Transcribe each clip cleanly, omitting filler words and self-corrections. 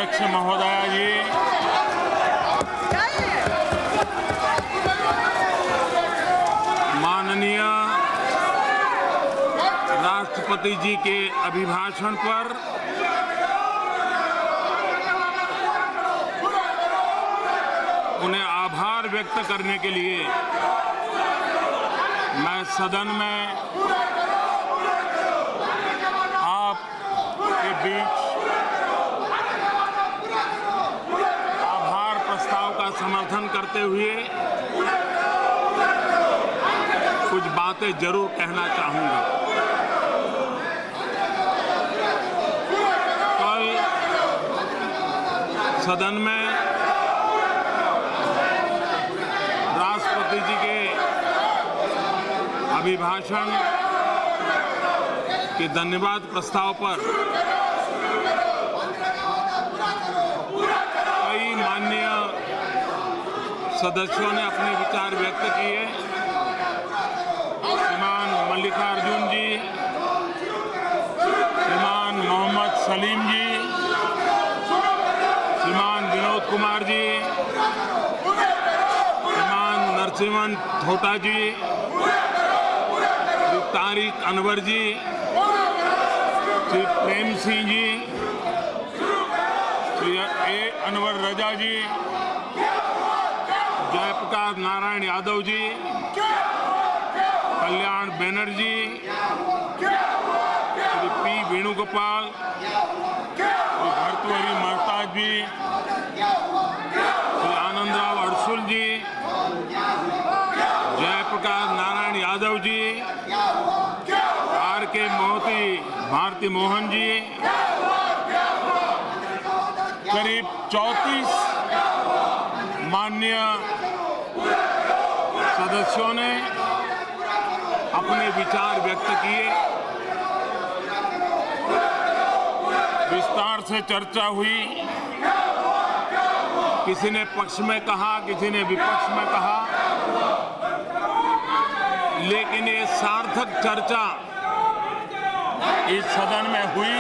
अध्यक्ष महोदया जी, माननीय राष्ट्रपति जी के अभिभाषण पर उन्हें आभार व्यक्त करने के लिए मैं सदन में आपके बीच आभार प्रस्ताव का समर्थन करते हुए कुछ बातें जरूर कहना चाहूंगा। कल सदन में राष्ट्रपति जी के अभिभाषण के धन्यवाद प्रस्ताव पर कई माननीय सदस्यों ने अपने विचार व्यक्त किए। श्रीमान मल्लिकार्जुन जी, श्रीमान मोहम्मद सलीम जी, श्रीमान Vinod Kumar ji, Shriman Narasimhan Thota ji, Shri Tariq Anwar ji, Shri Prem Singh ji, Shri A Anwar Raza ji, Jayaprakash Narayan Yadav ji, Kalyan Banerjee, Shri P Venugopal, Shri Bhartruhari Mahtab ji, Shri Anandrao Adsul ji, Jayaprakash Narayan Yadav ji, R K Mohanty Bharti Mohan ji, करीब 34 माननीय सदस्यों ने अपने विचार व्यक्त किए। विस्तार से चर्चा हुई। किसी ने पक्ष में कहा, किसी ने विपक्ष में कहा, लेकिन ये सार्थक चर्चा इस सदन में हुई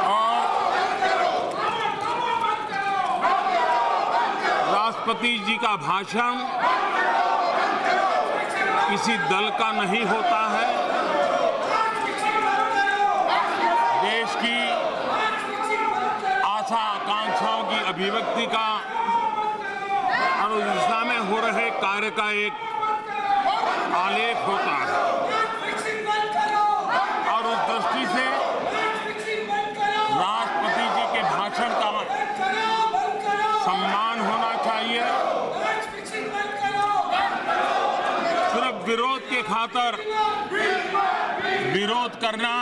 और राष्ट्रपति जी का भाषण किसी दल का नहीं होता है। देश की आशा आकांक्षाओं की अभिव्यक्ति का और उस दिशा में हो रहे कार्य का एक आलेख होता है और उस दृष्टि से राष्ट्रपति जी के भाषण का सम्मान होना चाहिए। सिर्फ विरोध के खातिर विरोध करना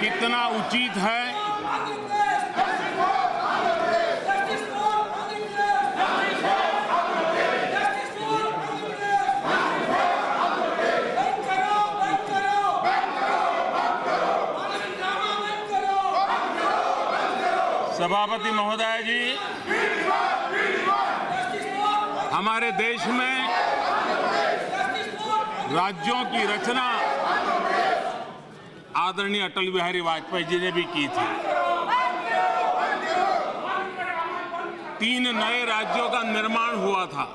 कितना उचित है, सभापति महोदय जी, हमारे देश में राज्यों की रचना आदरणीय अटल बिहारी वाजपेयी जी ने भी की थी। 3 नए राज्यों का निर्माण हुआ था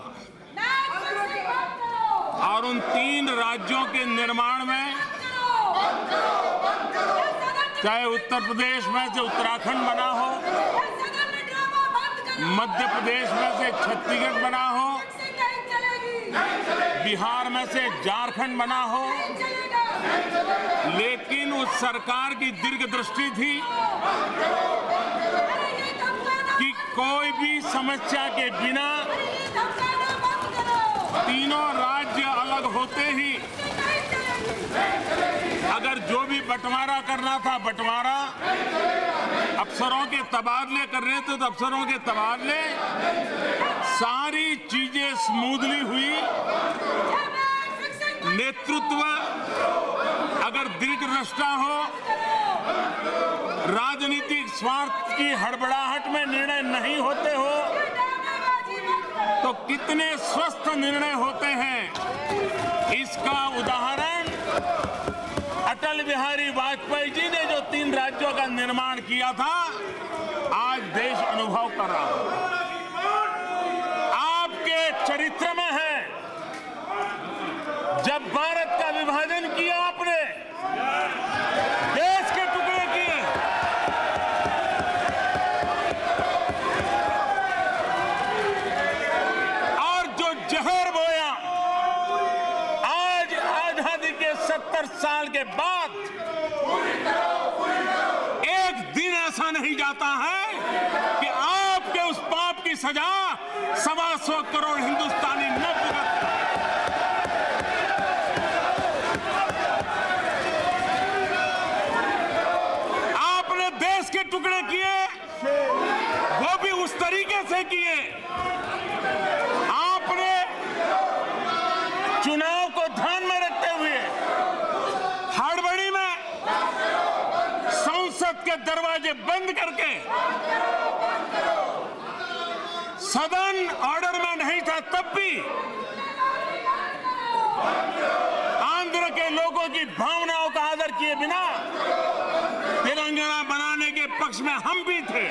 और उन 3 राज्यों के निर्माण में चाहे उत्तर प्रदेश में से उत्तराखंड बना हो, मध्य प्रदेश में से छत्तीसगढ़ बना हो, बिहार में से झारखंड बना हो, लेकिन उस सरकार की दीर्घदृष्टि थी कि कोई भी समस्या के बिना तीनों राज्य अलग होते ही अगर जो भी बंटवारा करना था बंटवारा, अफसरों के तबादले करने थे तो अफसरों के तबादले, सारी चीजें स्मूथली हुई। नेतृत्व अगर दीर्घदृष्टा हो, राजनीतिक स्वार्थ की हड़बड़ाहट में निर्णय नहीं होते हो, तो कितने स्वस्थ निर्णय होते हैं। इसका उदाहरण अटल बिहारी बिहारी वाजपेयी जी ने जो 3 राज्यों का निर्माण किया था, आज देश अनुभव कर रहा है। आपके चरित्र में है, जब भारत का विभाजन किया आपने, देश के टुकड़े किए, और जो जहर बोया, आज आजादी के 70 साल के बाद एक दिन ऐसा नहीं जाता है कि आपके उस पाप की सजा 125 करोड़ हिंदुस्तानी न भुगत। आपने देश के टुकड़े किए, वो भी उस तरीके से किए। आपने चुनाव को ध्यान में रखते हुए हड़बड़ी में संसद के दरवाजे बंद करके, सदन ऑर्डर में नहीं था तब भी आंध्र के लोगों की भावनाओं का आदर किए बिना तेलंगाना बनाने के पक्ष में हम भी थे।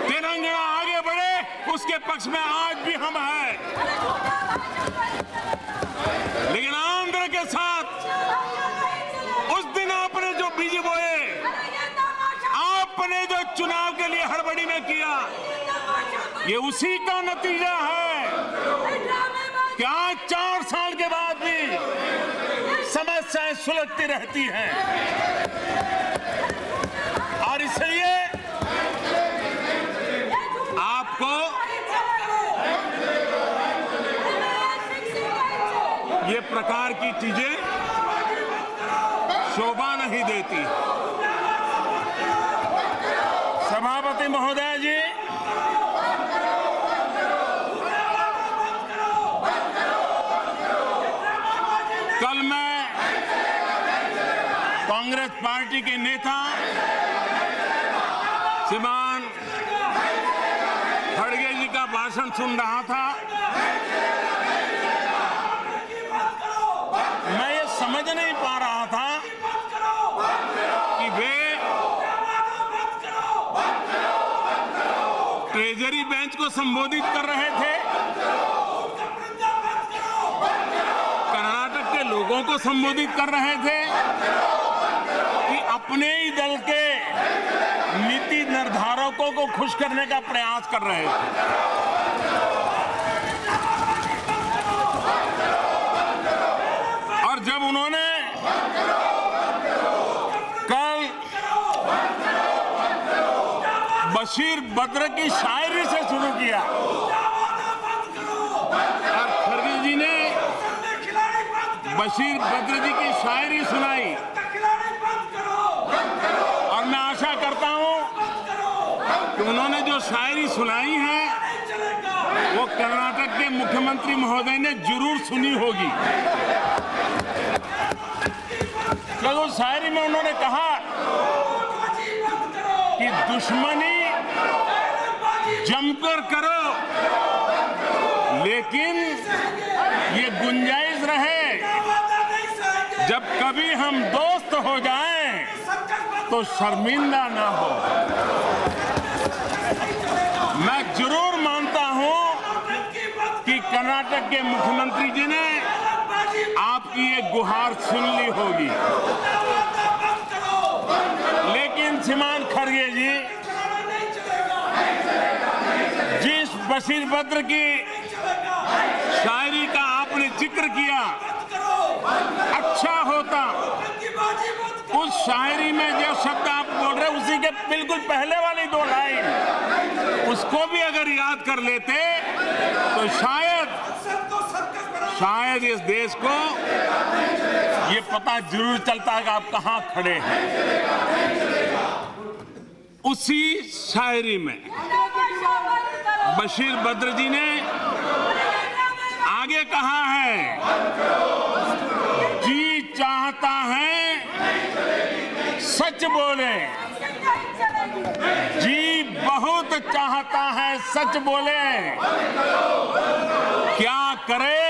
तेलंगाना आगे बढ़े उसके पक्ष में आज भी हम हैं। लेकिन आंध्र के साथ उस दिन आपने जो बीज बोए, आपने जो चुनाव के लिए हड़बड़ी में किया, ये उसी का नतीजा है कि आज 4 साल के बाद भी समस्याएं सुलझती रहती हैं। और इसलिए आपको ये प्रकार की चीजें शोभा नहीं देती। सभापति महोदय जी, कल मैं कांग्रेस पार्टी के नेता श्रीमान खड़गे जी का भाषण सुन रहा था। मैं ये समझ नहीं पा रहा था कि वे ट्रेजरी बेंच को संबोधित कर रहे थे, कर्नाटक के लोगों को संबोधित कर रहे थे, कि अपने ही दल के नीति निर्धारकों को खुश करने का प्रयास कर रहे थे। और जब उन्होंने कल बशीर बद्र की शायरी से शुरू किया और खड़गे जी ने बशीर बद्र जी की शायरी सुनाई, और मैं आशा करता हूं कि उन्होंने जो शायरी सुनाई है वो कर्नाटक के मुख्यमंत्री महोदय ने जरूर सुनी होगी। क्योंकि उस शायरी में उन्होंने कहा कि दुश्मनी जमकर करो, लेकिन ये गुंजाइश रहे जब कभी हम दोस्त हो जाएं तो शर्मिंदा ना हो। मैं जरूर मानता हूं कि कर्नाटक के मुख्यमंत्री जी ने आपकी ये गुहार सुन ली होगी, लेकिन श्रीमान खड़गे जी, जिस बशीर बद्र की शायरी का आपने जिक्र किया, अच्छा होता उस शायरी में जो शब्द आप बोल रहे उसी के बिल्कुल पहले वाली 2 लाइन उसको भी अगर याद कर लेते तो शायद इस देश को ये पता जरूर चलता कि आप कहां खड़े हैं। उसी शायरी में बशीर बद्र जी ने आगे कहा है, जी चाहता है सच बोले, जी बहुत चाहता है सच बोले, क्या करे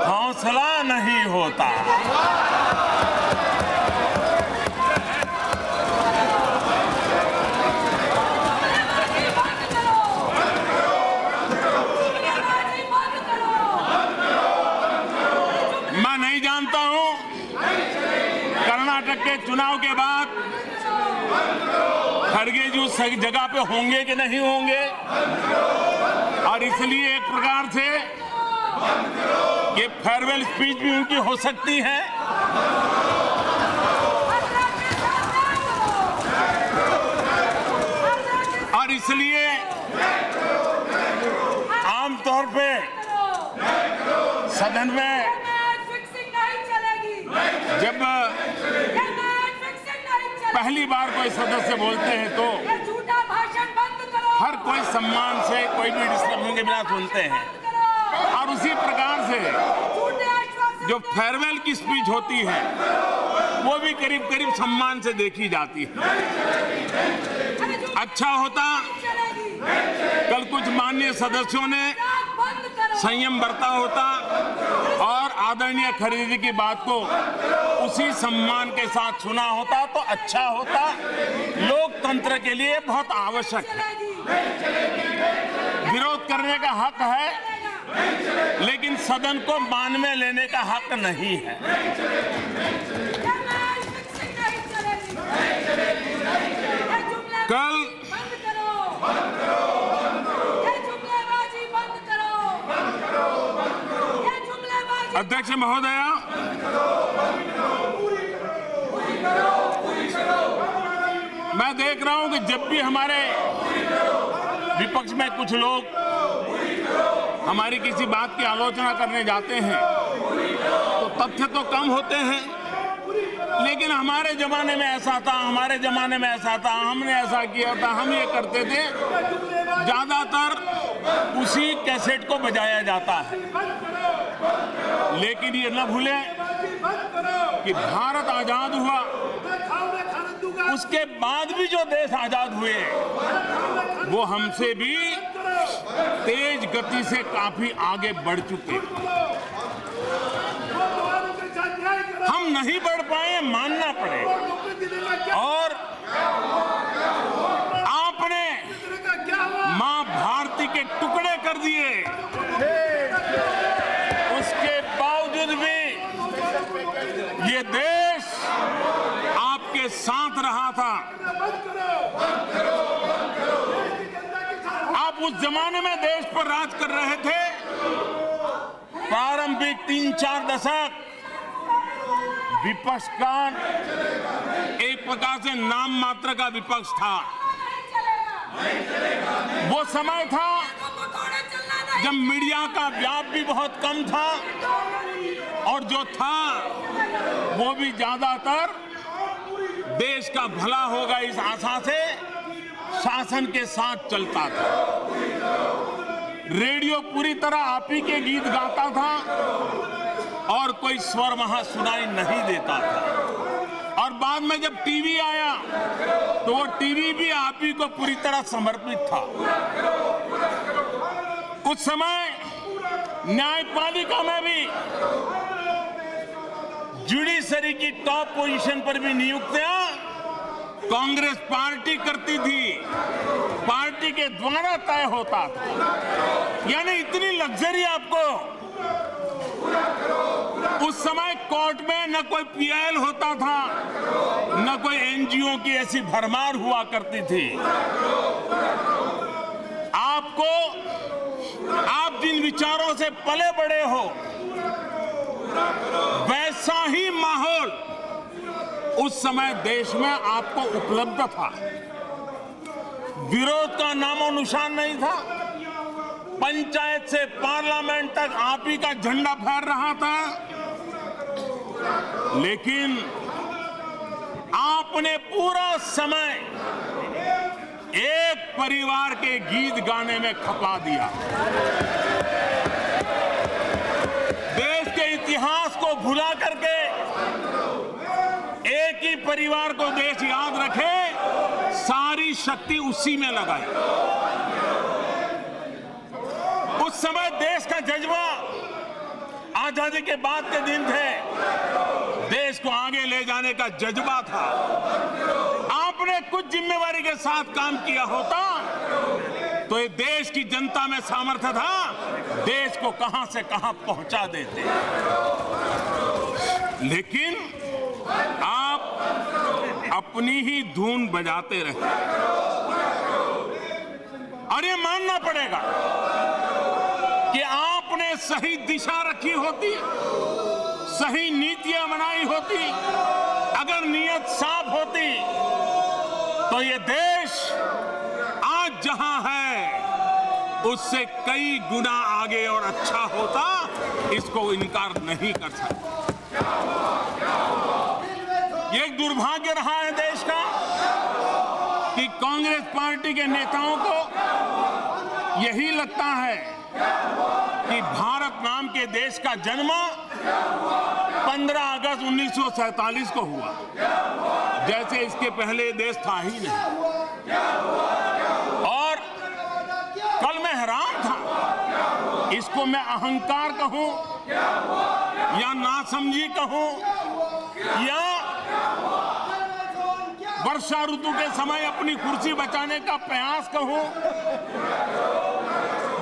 हौसला नहीं होता। कर्नाटक के चुनाव के बाद खड़गे जी उस जगह पे होंगे कि नहीं होंगे, और इसलिए एक प्रकार से ये फेयरवेल स्पीच भी उनकी हो सकती है। और इसलिए आमतौर पे सदन में जब पहली बार कोई सदस्य बोलते हैं तो हर कोई सम्मान से, कोई भी डिस्टर्बेंस के बिना सुनते हैं, और उसी प्रकार से जो फेयरवेल की स्पीच होती है वो भी करीब करीब सम्मान से देखी जाती है। अच्छा होता कल कुछ माननीय सदस्यों ने संयम बरता होता और आदरणीय खड़गे जी की बात को उसी सम्मान के साथ सुना होता तो अच्छा होता। लोकतंत्र के लिए बहुत आवश्यक है। विरोध करने का हक है, लेकिन सदन को मान में लेने का हक नहीं है। कल अध्यक्ष महोदया, मैं देख रहा हूं कि जब भी हमारे विपक्ष में कुछ लोग हमारी किसी बात की आलोचना करने जाते हैं तो तथ्य तो कम होते हैं, लेकिन हमारे जमाने में ऐसा था, हमारे जमाने में ऐसा था, हमने ऐसा किया था, हम ये करते थे, ज्यादातर उसी कैसेट को बजाया जाता है। लेकिन ये न भूलें कि भारत आजाद हुआ, उसके बाद भी जो देश आजाद हुए वो हमसे भी तेज गति से काफी आगे बढ़ चुके। हम नहीं बढ़ पाए, मानना पड़े। और आपने मां भारती के टुकड़े कर दिए, उसके बावजूद भी ये देश आपके साथ रहा था। आप उस जमाने में देश पर राज कर रहे थे। प्रारंभिक 3-4 दशक विपक्ष का एक प्रकार से नाम मात्र का विपक्ष था। वो समय था जब मीडिया का व्याप भी बहुत कम था, और जो था वो भी ज्यादातर देश का भला होगा इस आशा से शासन के साथ चलता था। रेडियो पूरी तरह आप ही के गीत गाता था और कोई स्वर वहां सुनाई नहीं देता था। और बाद में जब टीवी आया तो वो टीवी भी आप ही को पूरी तरह समर्पित था। उस समय न्यायपालिका में भी जुडिशरी की टॉप पोजीशन पर भी नियुक्तियां कांग्रेस पार्टी करती थी, पार्टी के द्वारा तय होता था। यानी इतनी लग्जरी आपको उस समय कोर्ट में न कोई पीआईएल होता था, न कोई एनजीओ की ऐसी भरमार हुआ करती थी। आपको, आप जिन विचारों से पले बड़े हो, वैसा ही माहौल उस समय देश में आपको उपलब्ध था। विरोध का नामो निशान नहीं था। पंचायत से पार्लियामेंट तक आप ही का झंडा फहर रहा था। लेकिन आपने पूरा समय एक परिवार के गीत गाने में खपा दिया। देश के इतिहास को भुला करके एक ही परिवार को देश याद रखे, सारी शक्ति उसी में लगाई। उस समय देश का जज्बा, आजादी के बाद के दिन थे, देश को आगे ले जाने का जज्बा था। आपने कुछ जिम्मेवारी के साथ काम किया होता तो ये देश की जनता में सामर्थ्य था, देश को कहां से कहां पहुंचा देते। लेकिन आप अपनी ही धुन बजाते रहे। और ये मानना पड़ेगा कि आपने सही दिशा रखी होती, सही नीतियां बनाई होती, अगर नीयत साफ होती, तो ये देश आज जहां है उससे कई गुना आगे और अच्छा होता। इसको इनकार नहीं कर सकते। ये एक दुर्भाग्य रहा है देश का कि कांग्रेस पार्टी के नेताओं को यही लगता है कि भारत नाम के देश का जन्म 15 अगस्त 1947 को हुआ, जैसे इसके पहले देश था ही नहीं। और कल मैं हैरान था, इसको मैं अहंकार कहूं या नासमझी कहूं या वर्षा ऋतु के समय अपनी कुर्सी बचाने का प्रयास कहूं,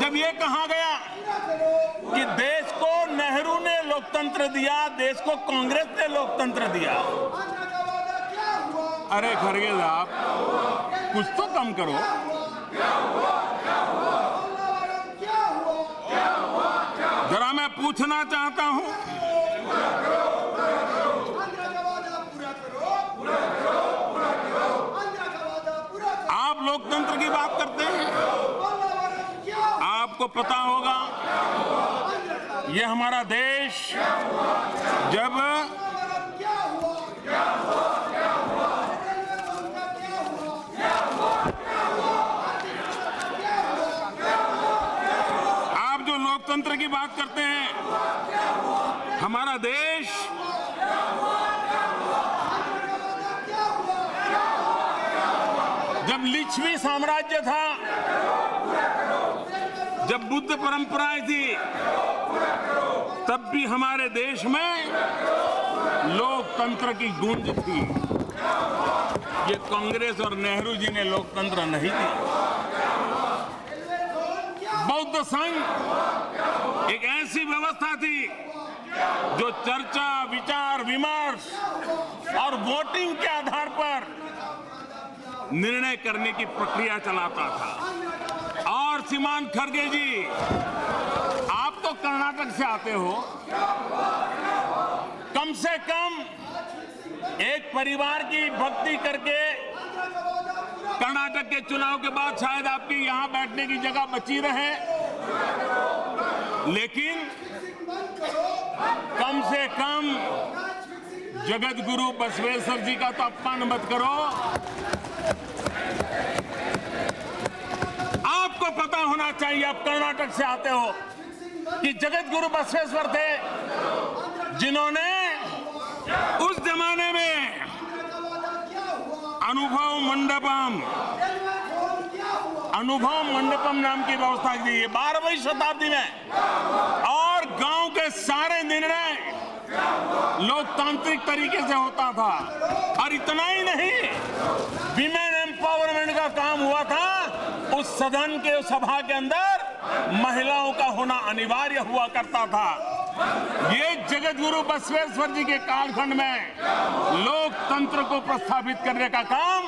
जब ये कहा गया कि देश को नेहरू ने लोकतंत्र दिया, देश को कांग्रेस ने लोकतंत्र दिया। अरे खड़गे साहब, कुछ तो कम करो। जरा मैं पूछना चाहता हूं, आप लोकतंत्र की बात करते हैं, आपको पता होगा ये हमारा देश जब आप जो लोकतंत्र की बात करते हैं, हमारा देश जब लिच्छवी साम्राज्य था, जब बुद्ध परंपराएं थी, तब भी हमारे देश में लोकतंत्र की गूंज थी। ये कांग्रेस और नेहरू जी ने लोकतंत्र नहीं दिया। बौद्ध संघ एक ऐसी व्यवस्था थी जो चर्चा, विचार विमर्श और वोटिंग के आधार पर निर्णय करने की प्रक्रिया चलाता था। और श्रीमान खड़गे जी, आप तो कर्नाटक से आते हो, कम से कम एक परिवार की भक्ति करके कर्नाटक के चुनाव के बाद शायद आपकी यहां बैठने की जगह बची रहे, लेकिन कम से कम जगत गुरु बसवेश्वर जी का तो अपमान मत करो। आपको पता होना चाहिए, आप कर्नाटक से आते हो, कि जगत गुरु बसवेश्वर थे जिन्होंने उस जमाने में अनुभव मंडपम नाम की व्यवस्था की है 12वीं शताब्दी में। और गांव के सारे निर्णय लोकतांत्रिक तरीके से होता था। और इतना ही नहीं, विमेन एम्पावरमेंट का काम हुआ था। उस सदन के सभा के अंदर महिलाओं का होना अनिवार्य हुआ करता था। ये जगत गुरु बसवेश्वर जी के कालखंड में लोकतंत्र को प्रस्थापित करने का काम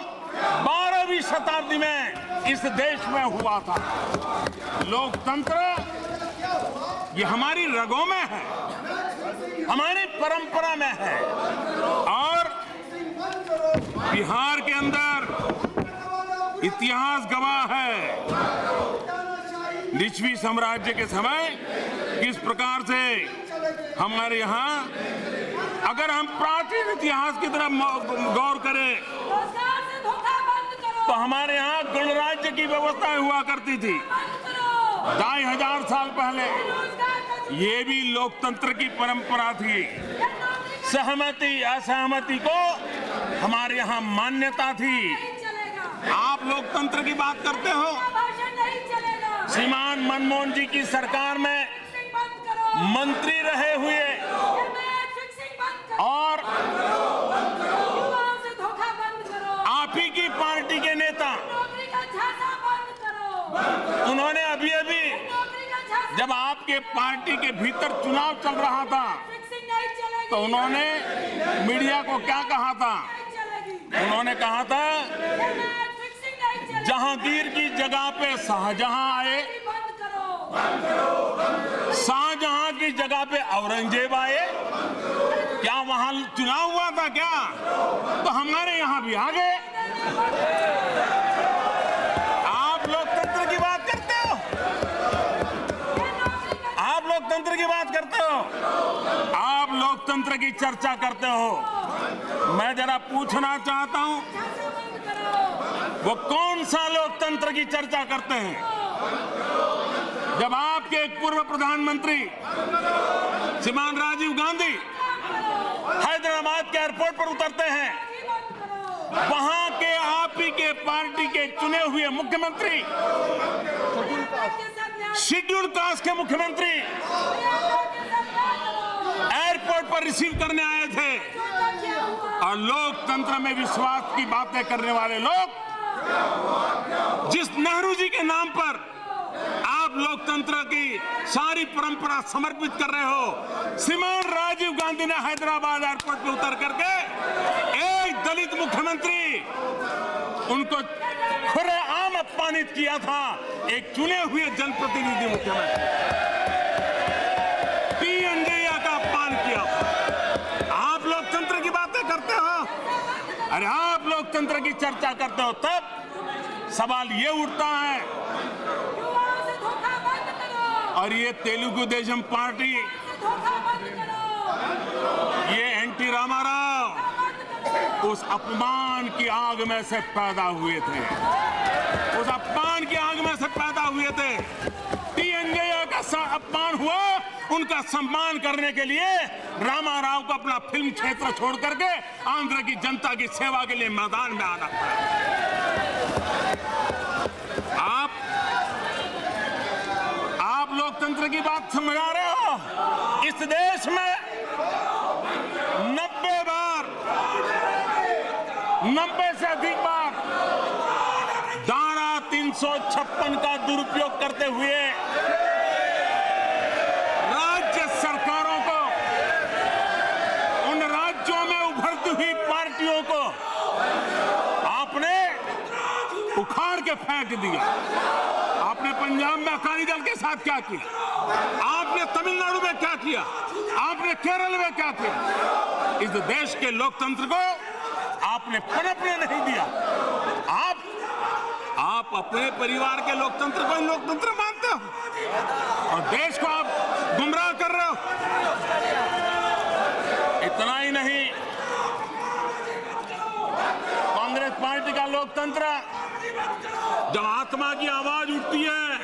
12वीं शताब्दी में इस देश में हुआ था। लोकतंत्र ये हमारी रगों में है, हमारी परंपरा में है। और बिहार के अंदर इतिहास गवाह है, लिच्छवी साम्राज्य के समय किस प्रकार से हमारे यहाँ, अगर हम प्राचीन इतिहास की तरफ गौर करें तो हमारे यहाँ गणराज्य की व्यवस्था हुआ करती थी 2500 साल पहले। ये भी लोकतंत्र की परंपरा थी। सहमति असहमति को हमारे यहाँ मान्यता थी। आप लोकतंत्र की बात करते हो, श्रीमान मनमोहन जी की सरकार में मंत्री रहे हुए और आप ही की पार्टी के नेता, उन्होंने अभी जब आपके पार्टी के भीतर चुनाव चल रहा था तो उन्होंने मीडिया को क्या कहा था उन्होंने कहा था जहांगीर की जगह पे शाहजहां आए, शाहजहां की जगह पे औरंगजेब आए। क्या वहां चुनाव हुआ था क्या? तो हमारे यहां भी आ गए। आप लोकतंत्र की बात करते हो, आप लोकतंत्र की बात करते हो, आप लोकतंत्र की चर्चा करते हो। मैं जरा पूछना चाहता हूं, वो कौन सा लोकतंत्र की चर्चा करते हैं? जब आपके एक पूर्व प्रधानमंत्री श्रीमान राजीव गांधी हैदराबाद के एयरपोर्ट पर उतरते हैं, वहां के आप ही के पार्टी के चुने हुए मुख्यमंत्री, शेड्यूल कास्ट के मुख्यमंत्री एयरपोर्ट पर रिसीव करने आए थे। और लोकतंत्र में विश्वास की बातें करने वाले लोग, जिस नेहरू जी के नाम पर आप लोकतंत्र की सारी परंपरा समर्पित कर रहे हो, श्रीमान राजीव गांधी ने हैदराबाद एयरपोर्ट पे उतर करके एक दलित मुख्यमंत्री, उनको खुलेआम अपमानित किया था, एक चुने हुए जनप्रतिनिधि मुख्यमंत्री पीएनजैया का अपमान किया था। आप लोकतंत्र की बातें करते हो? अरे आप लोकतंत्र की चर्चा करते हो तब सवाल ये उठता है, और ये तेलुगु देशम पार्टी, ये एनटी रामाराव उस अपमान की आग में से पैदा हुए थे, उस अपमान की आग में से पैदा हुए थे। पीएनजैया का अपमान हुआ, उनका सम्मान करने के लिए रामाराव को अपना फिल्म क्षेत्र छोड़ करके आंध्र की जनता की सेवा के लिए मैदान में आना पड़ा। आप लोकतंत्र की बात समझ आ रहे हो? इस देश में 90 से अधिक बार धारा 356 का दुरुपयोग करते हुए राज्य सरकारों को, उन राज्यों में उभरती हुई पार्टियों को आपने उखाड़ के फेंक दिया। आपने पंजाब में अकाली दल के साथ क्या किया? आपने तमिलनाडु में क्या किया? आपने केरल में क्या किया? इस देश के लोकतंत्र को आपने पनपने नहीं दिया। आप अपने परिवार के लोकतंत्र को लोकतंत्र मानते हो और देश को आप गुमराह कर रहे हो। इतना ही नहीं, कांग्रेस पार्टी का लोकतंत्र, जब आत्मा की आवाज उठती है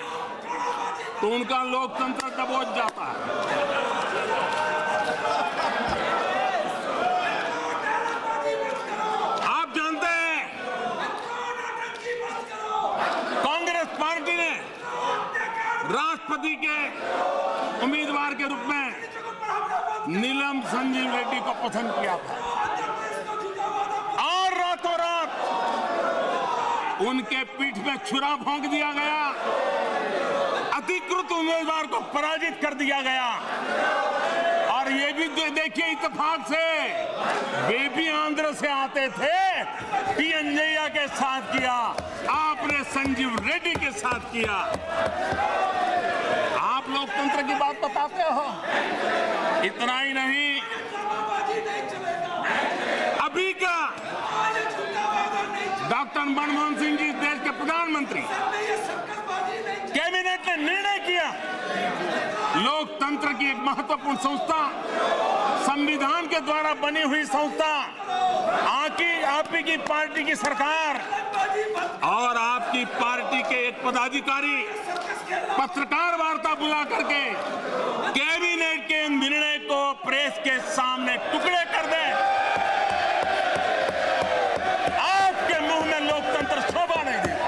तो उनका लोकतंत्र दबोच जाता है। आप जानते हैं, कांग्रेस पार्टी ने राष्ट्रपति के उम्मीदवार के रूप में नीलम संजीव रेड्डी को पसंद किया था और रातों रात उनके पीठ में छुरा भोंक दिया गया, अधिकृत उम्मीदवार को पराजित कर दिया गया। और ये भी देखिए, इत्तेफाक से वे भी आंध्र से आते थे, पीएनजैया के साथ किया, आपने संजीव रेड्डी के साथ किया। आप लोकतंत्र की बात बताते हो। इतना ही नहीं, अभी का डॉक्टर मनमोहन सिंह जी देश के प्रधानमंत्री, कैबिनेट ने निर्णय किया, लोकतंत्र की एक महत्वपूर्ण संस्था, संविधान के द्वारा बनी हुई संस्था, आप ही की पार्टी की सरकार और आपकी पार्टी के एक पदाधिकारी पत्रकार वार्ता बुला करके कैबिनेट के निर्णय को प्रेस के सामने टुकड़े कर दे। आपके मुंह में लोकतंत्र शोभा नहीं देता,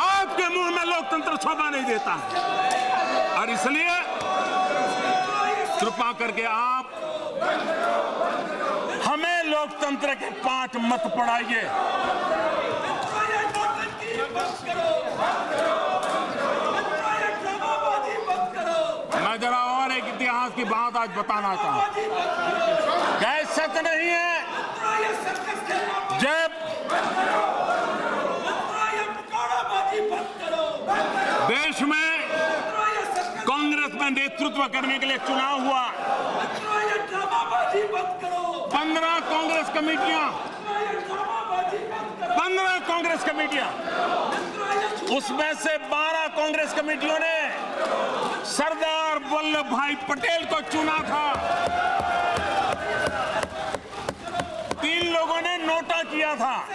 आपके मुंह में लोकतंत्र शोभा नहीं देता। और इसलिए कृपा करके आप हमें लोकतंत्र के पाठ मत पढ़ाइए। मैं जरा और एक इतिहास की बात आज बताना चाहूं। क्या सच नहीं है जब देश में कांग्रेस में नेतृत्व करने के लिए चुनाव हुआ, 15 कांग्रेस कमेटियां, उसमें से 12 कांग्रेस कमेटियों ने सरदार वल्लभ भाई पटेल को चुना था। 3 लोगों ने नोटा किया था,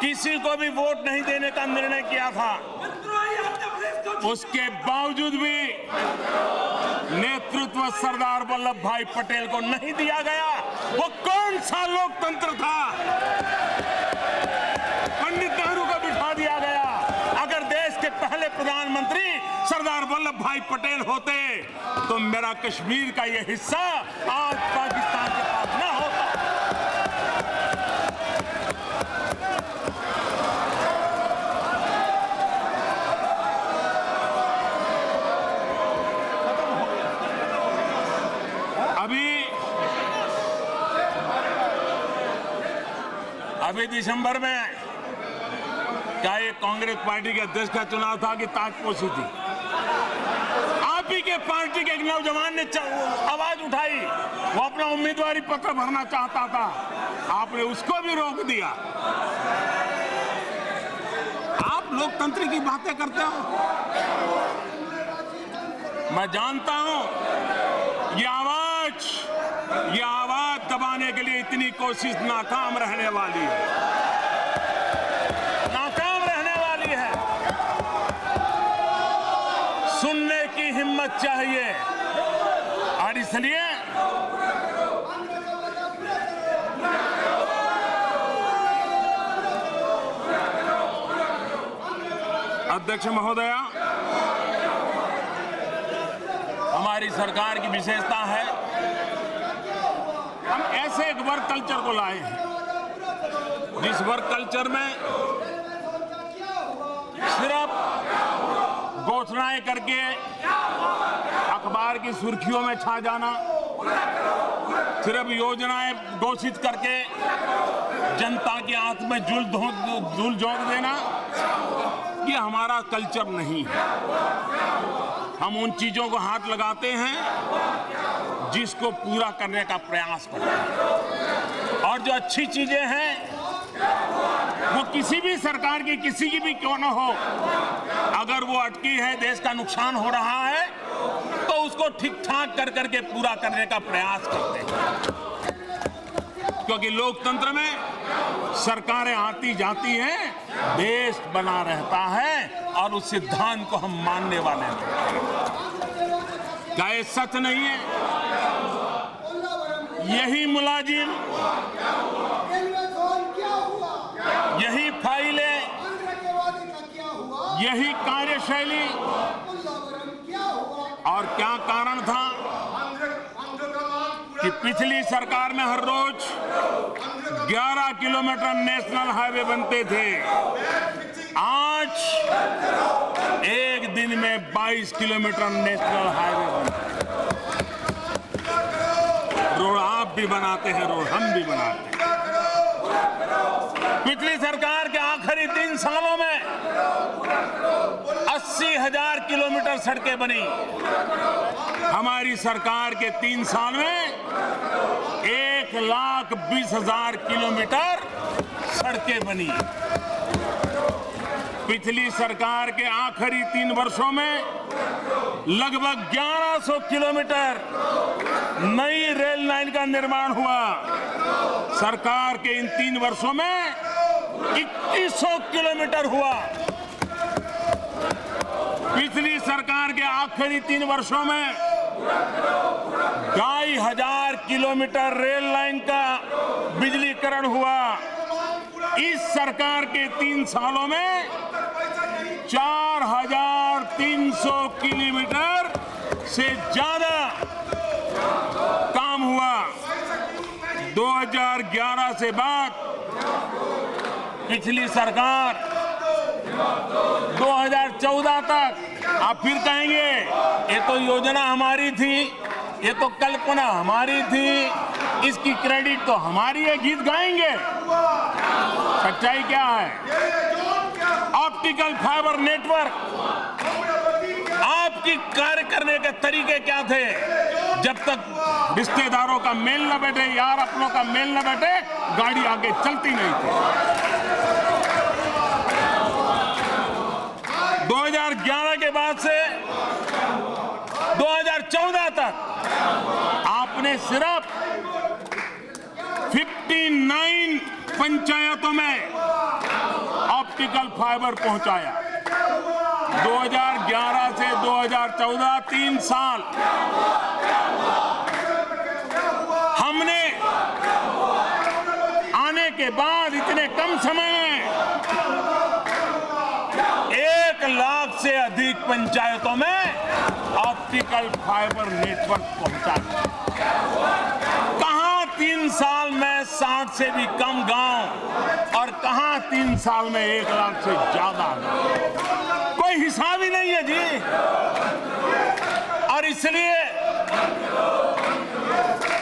किसी को भी वोट नहीं देने का निर्णय किया था। उसके बावजूद भी नेतृत्व सरदार वल्लभ भाई पटेल को नहीं दिया गया। वो कौन सा लोकतंत्र था? पंडित नेहरू को बिठा दिया गया। अगर देश के पहले प्रधानमंत्री सरदार वल्लभ भाई पटेल होते तो मेरा कश्मीर का यह हिस्सा आज पाकिस्तान के पास न होता। अभी दिसंबर में क्या ये कांग्रेस पार्टी के अध्यक्ष का चुनाव था कि ताजपोशी थी? आप ही के पार्टी के एक नौजवान ने आवाज उठाई, वो अपना उम्मीदवारी पत्र भरना चाहता था, आपने उसको भी रोक दिया। आप लोकतंत्र की बातें करते हो। मैं जानता हूं ये आवाज दबाने के लिए इतनी कोशिश नाकाम रहने वाली है। सुनने की हिम्मत चाहिए और इसलिए अध्यक्ष महोदया, हमारी सरकार की विशेषता है, हम ऐसे एक वर्क कल्चर को लाए हैं जिस वर्क कल्चर में सिर्फ घोषणाएं करके अखबार की सुर्खियों में छा जाना, सिर्फ योजनाएं घोषित करके जनता की आंख में धूल झोंक देना, ये हमारा कल्चर नहीं है। हम उन चीजों को हाथ लगाते हैं जिसको पूरा करने का प्रयास करते हैं, और जो अच्छी चीजें हैं वो किसी भी सरकार की, किसी की भी क्यों ना हो, अगर वो अटकी है, देश का नुकसान हो रहा है, तो उसको ठीक ठाक कर करके पूरा करने का प्रयास करते हैं। क्योंकि लोकतंत्र में सरकारें आती जाती हैं, देश बना रहता है और उस सिद्धांत को हम मानने वाले हैं। क्या ये सच नहीं है? यही मुलाजिम, यही फाइलें, यही कार्यशैली, और क्या कारण था कि पिछली सरकार में हर रोज 11 किलोमीटर नेशनल हाईवे बनते थे, आज एक दिन में 22 किलोमीटर नेशनल हाईवे बनते हैं। रोड आप भी बनाते हैं, रोड हम भी बनाते हैं। पिछली सरकार के आखिरी 3 सालों में 80,000 किलोमीटर सड़कें बनी। हमारी सरकार के 3 साल में 1,20,000 किलोमीटर सड़कें बनी। पिछली सरकार के आखिरी 3 वर्षों में लगभग 1100 किलोमीटर नई रेल लाइन का निर्माण हुआ। सरकार के इन 3 वर्षों में 2100 किलोमीटर हुआ। पिछली सरकार के आखिरी 3 वर्षों में 2,500 किलोमीटर रेल लाइन का बिजलीकरण हुआ। इस सरकार के 3 सालों में 4,300 किलोमीटर से ज्यादा काम हुआ। 2011 से बाद पिछली सरकार 2014 तक, आप फिर कहेंगे ये तो योजना हमारी थी, ये तो कल्पना हमारी थी, इसकी क्रेडिट तो हमारी है, गीत गाएंगे। सच्चाई क्या है? ऑप्टिकल फाइबर नेटवर्क, आपकी कार्य करने के तरीके क्या थे? जब तक रिश्तेदारों का मेल न बैठे, यार अपनों का मेल न बैठे, गाड़ी आगे चलती नहीं थी। 2011 के बाद से 2014 तक आपने सिर्फ 59 पंचायतों में ऑप्टिकल फाइबर पहुंचाया। 2011 से 2014 3 साल हमने आने के बाद इतने कम समय में 1 लाख से अधिक पंचायतों में ऑप्टिकल फाइबर नेटवर्क पहुंचा। कहां 3 साल में 60 से भी कम गांव और कहां 3 साल में 1 लाख से ज्यादा गांव, कोई हिसाब ही नहीं है जी। और इसलिए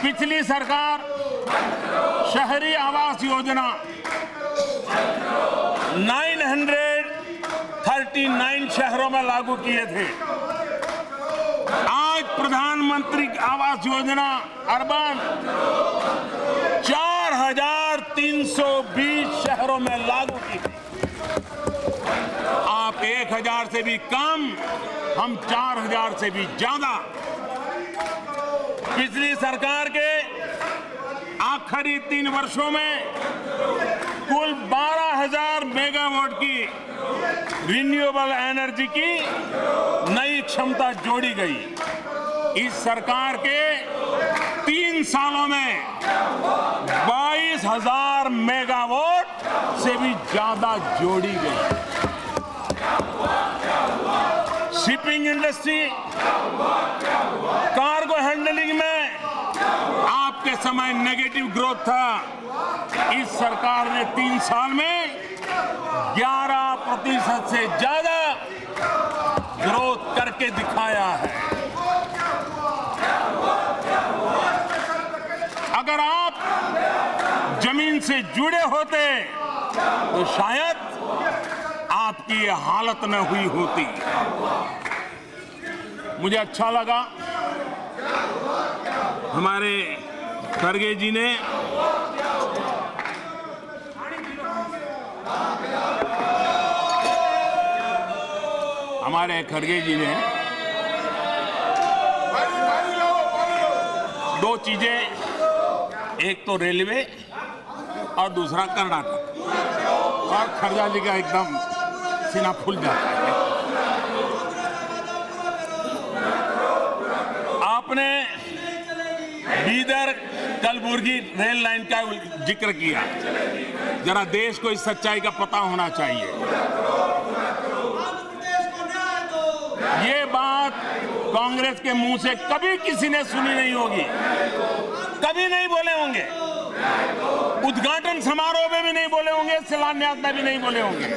पिछली सरकार शहरी आवास योजना 939 शहरों में लागू किए थे। आज प्रधानमंत्री आवास योजना अर्बन 4320 शहरों में लागू की। आप 1000 से भी कम, हम 4000 से भी ज्यादा। पिछली सरकार के आखिरी 3 वर्षों में कुल 12,000 मेगावाट की रिन्यूएबल एनर्जी की नई क्षमता जोड़ी गई। इस सरकार के 3 सालों में 22,000 मेगावाट से भी ज्यादा जोड़ी गई। शिपिंग इंडस्ट्री, कार्गो हैंडलिंग में आपके समय नेगेटिव ग्रोथ था। इस सरकार ने 3 साल में 11% से ज्यादा ग्रोथ करके दिखाया है। अगर आप जमीन से जुड़े होते तो शायद आपकी ये हालत न हुई होती। मुझे अच्छा लगा हमारे खड़गे जी ने दो चीजें, एक तो रेलवे और दूसरा कर्नाटक, और खड़गा जी का एकदम सीना फूल जाता है। आपने बीदर कलबुर्गी रेल लाइन का जिक्र किया। जरा देश को इस सच्चाई का पता होना चाहिए। ये बात कांग्रेस के मुंह से कभी किसी ने सुनी नहीं होगी, कभी नहीं बोले होंगे, उद्घाटन समारोह में भी नहीं बोले होंगे, शिलान्यास में भी नहीं बोले होंगे।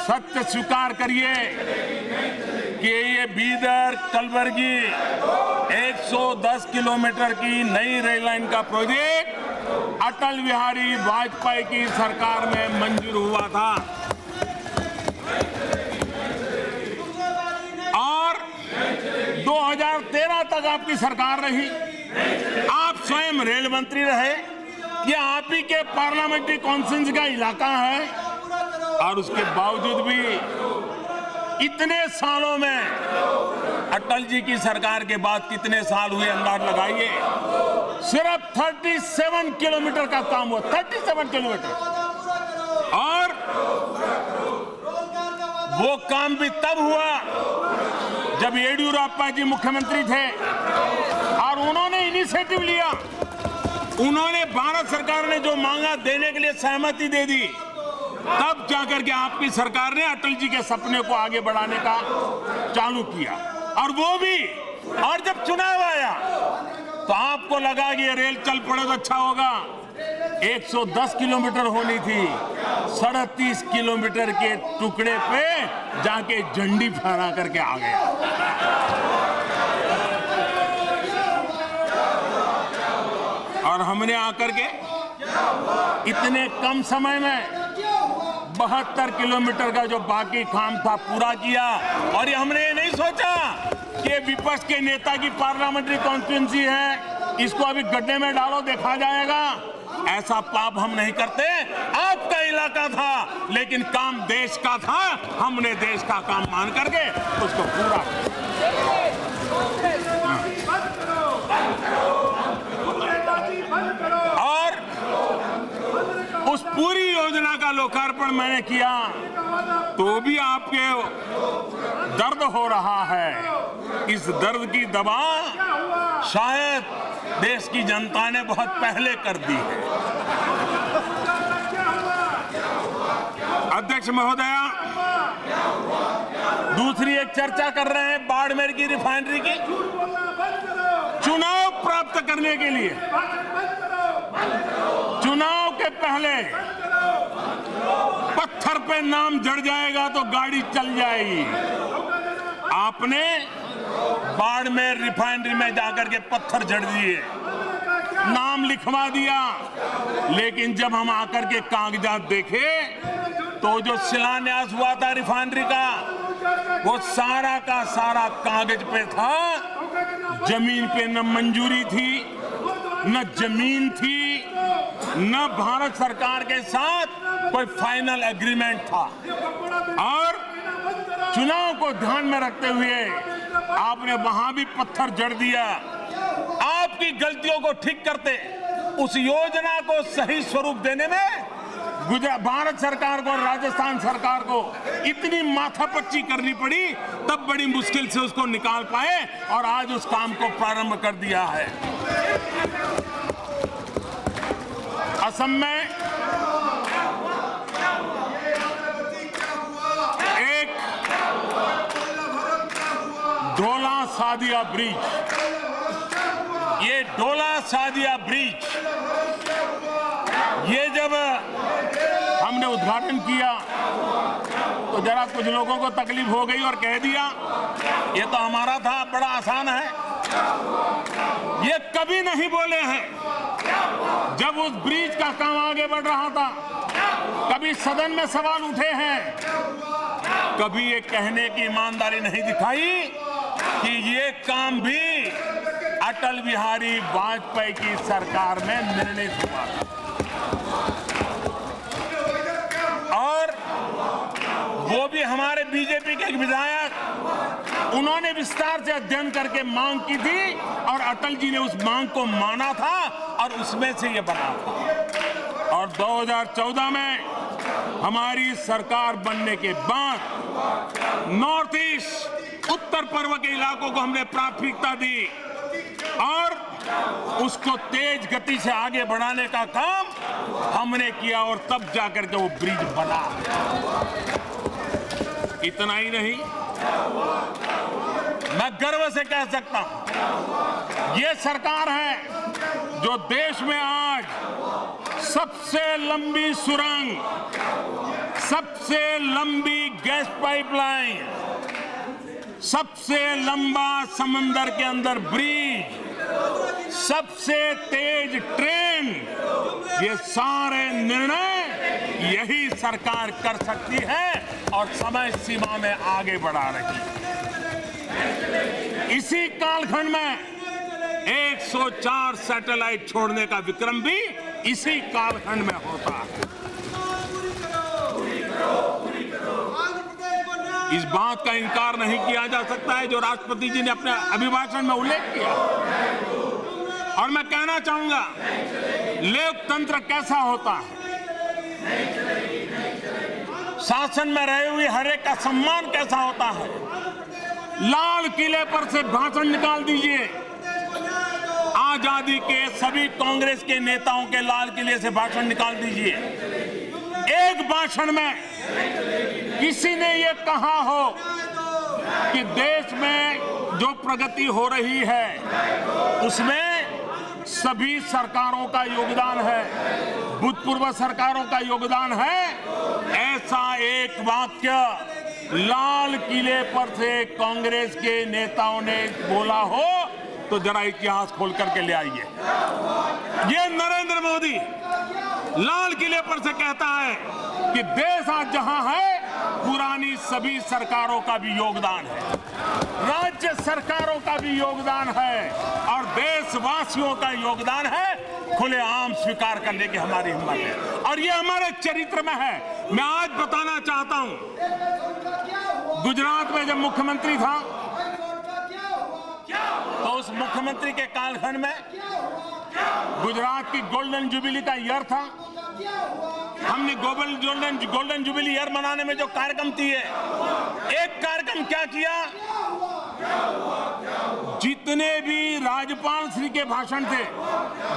सत्य स्वीकार करिए कि ये बीदर कलबुर्गी 110 किलोमीटर की नई रेल लाइन का प्रोजेक्ट अटल बिहारी वाजपेयी की सरकार में मंजूर हुआ था और 2013 तक आपकी सरकार रही। आप स्वयं रेल मंत्री रहे। ये आप ही के पार्लियामेंट्री कॉन्फ्रेंस का इलाका है और उसके बावजूद भी इतने सालों में अटल जी की सरकार के बाद कितने साल हुए अंदाज लगाइए। सिर्फ 37 किलोमीटर का काम हुआ, 37 किलोमीटर। और वो काम भी तब हुआ जब येडियुरप्पा जी मुख्यमंत्री थे और उन्होंने इनिशिएटिव लिया। उन्होंने भारत सरकार ने जो मांगा देने के लिए सहमति दे दी। तब जाकर के आपकी सरकार ने अटल जी के सपने को आगे बढ़ाने का चालू किया। और वो भी, और जब चुनाव आया तो आपको लगा कि ये रेल चल पड़े तो अच्छा होगा। 110 किलोमीटर होनी थी, 37 किलोमीटर के टुकड़े पे जाके झंडी फहरा करके आ गया। और हमने आकर के इतने कम समय में 72 किलोमीटर का जो बाकी काम था पूरा किया। और ये हमने ये नहीं सोचा कि विपक्ष के नेता की पार्लियामेंट्री कॉन्स्टिट्यूंसी है, इसको अभी गड्ढे में डालो देखा जाएगा। ऐसा पाप हम नहीं करते। आपका इलाका था लेकिन काम देश का था, हमने देश का काम मान करके उसको पूरा और उस पूरी योजना का लोकार्पण मैंने किया तो भी आपके दर्द हो रहा है। इस दर्द की दवा शायद देश की जनता ने बहुत पहले कर दी है। अध्यक्ष महोदया, दूसरी एक चर्चा कर रहे हैं बाड़मेर की रिफाइनरी की। चुनाव प्राप्त करने के लिए चुनाव के पहले पत्थर पे नाम जड़ जाएगा तो गाड़ी चल जाएगी। आपने बाड़मेर रिफाइनरी में जाकर के पत्थर जड़ दिए, नाम लिखवा दिया, लेकिन जब हम आकर के कागजात देखे तो जो शिलान्यास हुआ था रिफाइनरी का वो सारा का सारा कागज पे था। जमीन पे न मंजूरी थी, न जमीन थी, न भारत सरकार के साथ कोई फाइनल एग्रीमेंट था। और चुनाव को ध्यान में रखते हुए आपने वहां भी पत्थर जड़ दिया। आपकी गलतियों को ठीक करते, उस योजना को सही स्वरूप देने में भारत सरकार को और राजस्थान सरकार को इतनी माथापच्ची करनी पड़ी, तब बड़ी मुश्किल से उसको निकाल पाए और आज उस काम को प्रारंभ कर दिया है। असम में एक ढोला सादिया ब्रिज, ये ढोला सादिया ब्रिज, ये जब हमने उद्घाटन किया तो जरा कुछ लोगों को तकलीफ हो गई और कह दिया ये तो हमारा था, बड़ा आसान है। ये कभी नहीं बोले हैं जब उस ब्रिज का काम आगे बढ़ रहा था। कभी सदन में सवाल उठे हैं, कभी ये कहने की ईमानदारी नहीं दिखाई कि ये काम भी अटल बिहारी वाजपेयी की सरकार में निर्णित हुआ था। और वो भी हमारे बीजेपी के एक विधायक, उन्होंने विस्तार से अध्ययन करके मांग की थी और अटल जी ने उस मांग को माना था और उसमें से ये बना था। और 2014 में हमारी सरकार बनने के बाद नॉर्थ ईस्ट, उत्तर पूर्व के इलाकों को हमने प्राथमिकता दी और उसको तेज गति से आगे बढ़ाने का काम हमने किया और तब जाकर के वो ब्रिज बना। इतना ही नहीं, मैं गर्व से कह सकता हूं ये सरकार है जो देश में आज सबसे लंबी सुरंग, सबसे लंबी गैस पाइपलाइन, सबसे लंबा समंदर के अंदर ब्रिज, सबसे तेज ट्रेन, ये सारे निर्णय यही सरकार कर सकती है और समय सीमा में आगे बढ़ा रही है। इसी कालखंड में 104 सैटेलाइट छोड़ने का विक्रम भी इसी कालखंड में होता है। इस बात का इनकार नहीं किया जा सकता है जो राष्ट्रपति जी ने अपने अभिभाषण में उल्लेख किया। और मैं कहना चाहूंगा लोकतंत्र कैसा होता है, शासन में रहे हुए हर एक का सम्मान कैसा होता है। लाल किले पर से भाषण निकाल दीजिए, आजादी के सभी कांग्रेस के नेताओं के लाल किले से भाषण निकाल दीजिए, एक भाषण में किसी ने ये कहा हो कि देश में जो प्रगति हो रही है उसमें सभी सरकारों का योगदान है, भूतपूर्व सरकारों का योगदान है, ऐसा एक वाक्य लाल किले पर से कांग्रेस के नेताओं ने बोला हो तो जरा इतिहास खोल करके ले आइए। ये नरेंद्र मोदी लाल किले पर से कहता है कि देश आज जहां है पुरानी सभी सरकारों का भी योगदान है, राज्य सरकारों का भी योगदान है और देशवासियों का योगदान है, खुलेआम स्वीकार करने की हमारी हिम्मत है और ये हमारे चरित्र में है। मैं आज बताना चाहता हूं, गुजरात में जब मुख्यमंत्री था तो उस मुख्यमंत्री के कालखंड में गुजरात की गोल्डन जुबिली का ईयर था। हमने गोल्डन जुबिली ईयर मनाने में जो कार्यक्रम किए, एक कार्यक्रम क्या किया, जितने भी राज्यपाल श्री के भाषण थे,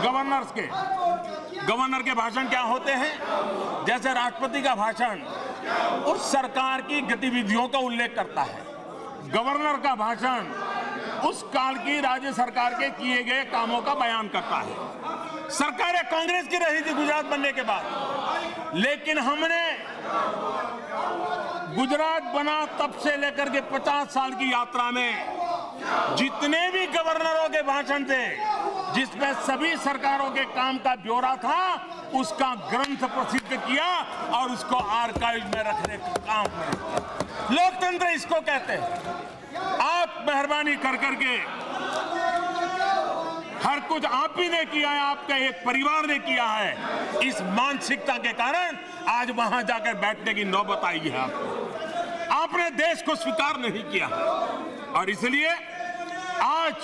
गवर्नर के भाषण क्या होते हैं, जैसे राष्ट्रपति का भाषण उस सरकार की गतिविधियों का उल्लेख करता है, गवर्नर का भाषण उस काल की राज्य सरकार के किए गए कामों का बयान करता है। सरकारें कांग्रेस की रही थी गुजरात बनने के बाद, लेकिन हमने गुजरात बना तब से लेकर के 50 साल की यात्रा में जितने भी गवर्नरों के भाषण थे, जिसमें सभी सरकारों के काम का ब्यौरा था, उसका ग्रंथ प्रसिद्ध किया और उसको आर्काइव में रखने का काम किया। लोकतंत्र इसको कहते हैं। आप मेहरबानी कर करके, हर कुछ आप ही ने किया है, आपका एक परिवार ने किया है, इस मानसिकता के कारण आज वहां जाकर बैठने की नौबत आई है। आपने देश को स्वीकार नहीं किया और इसलिए आज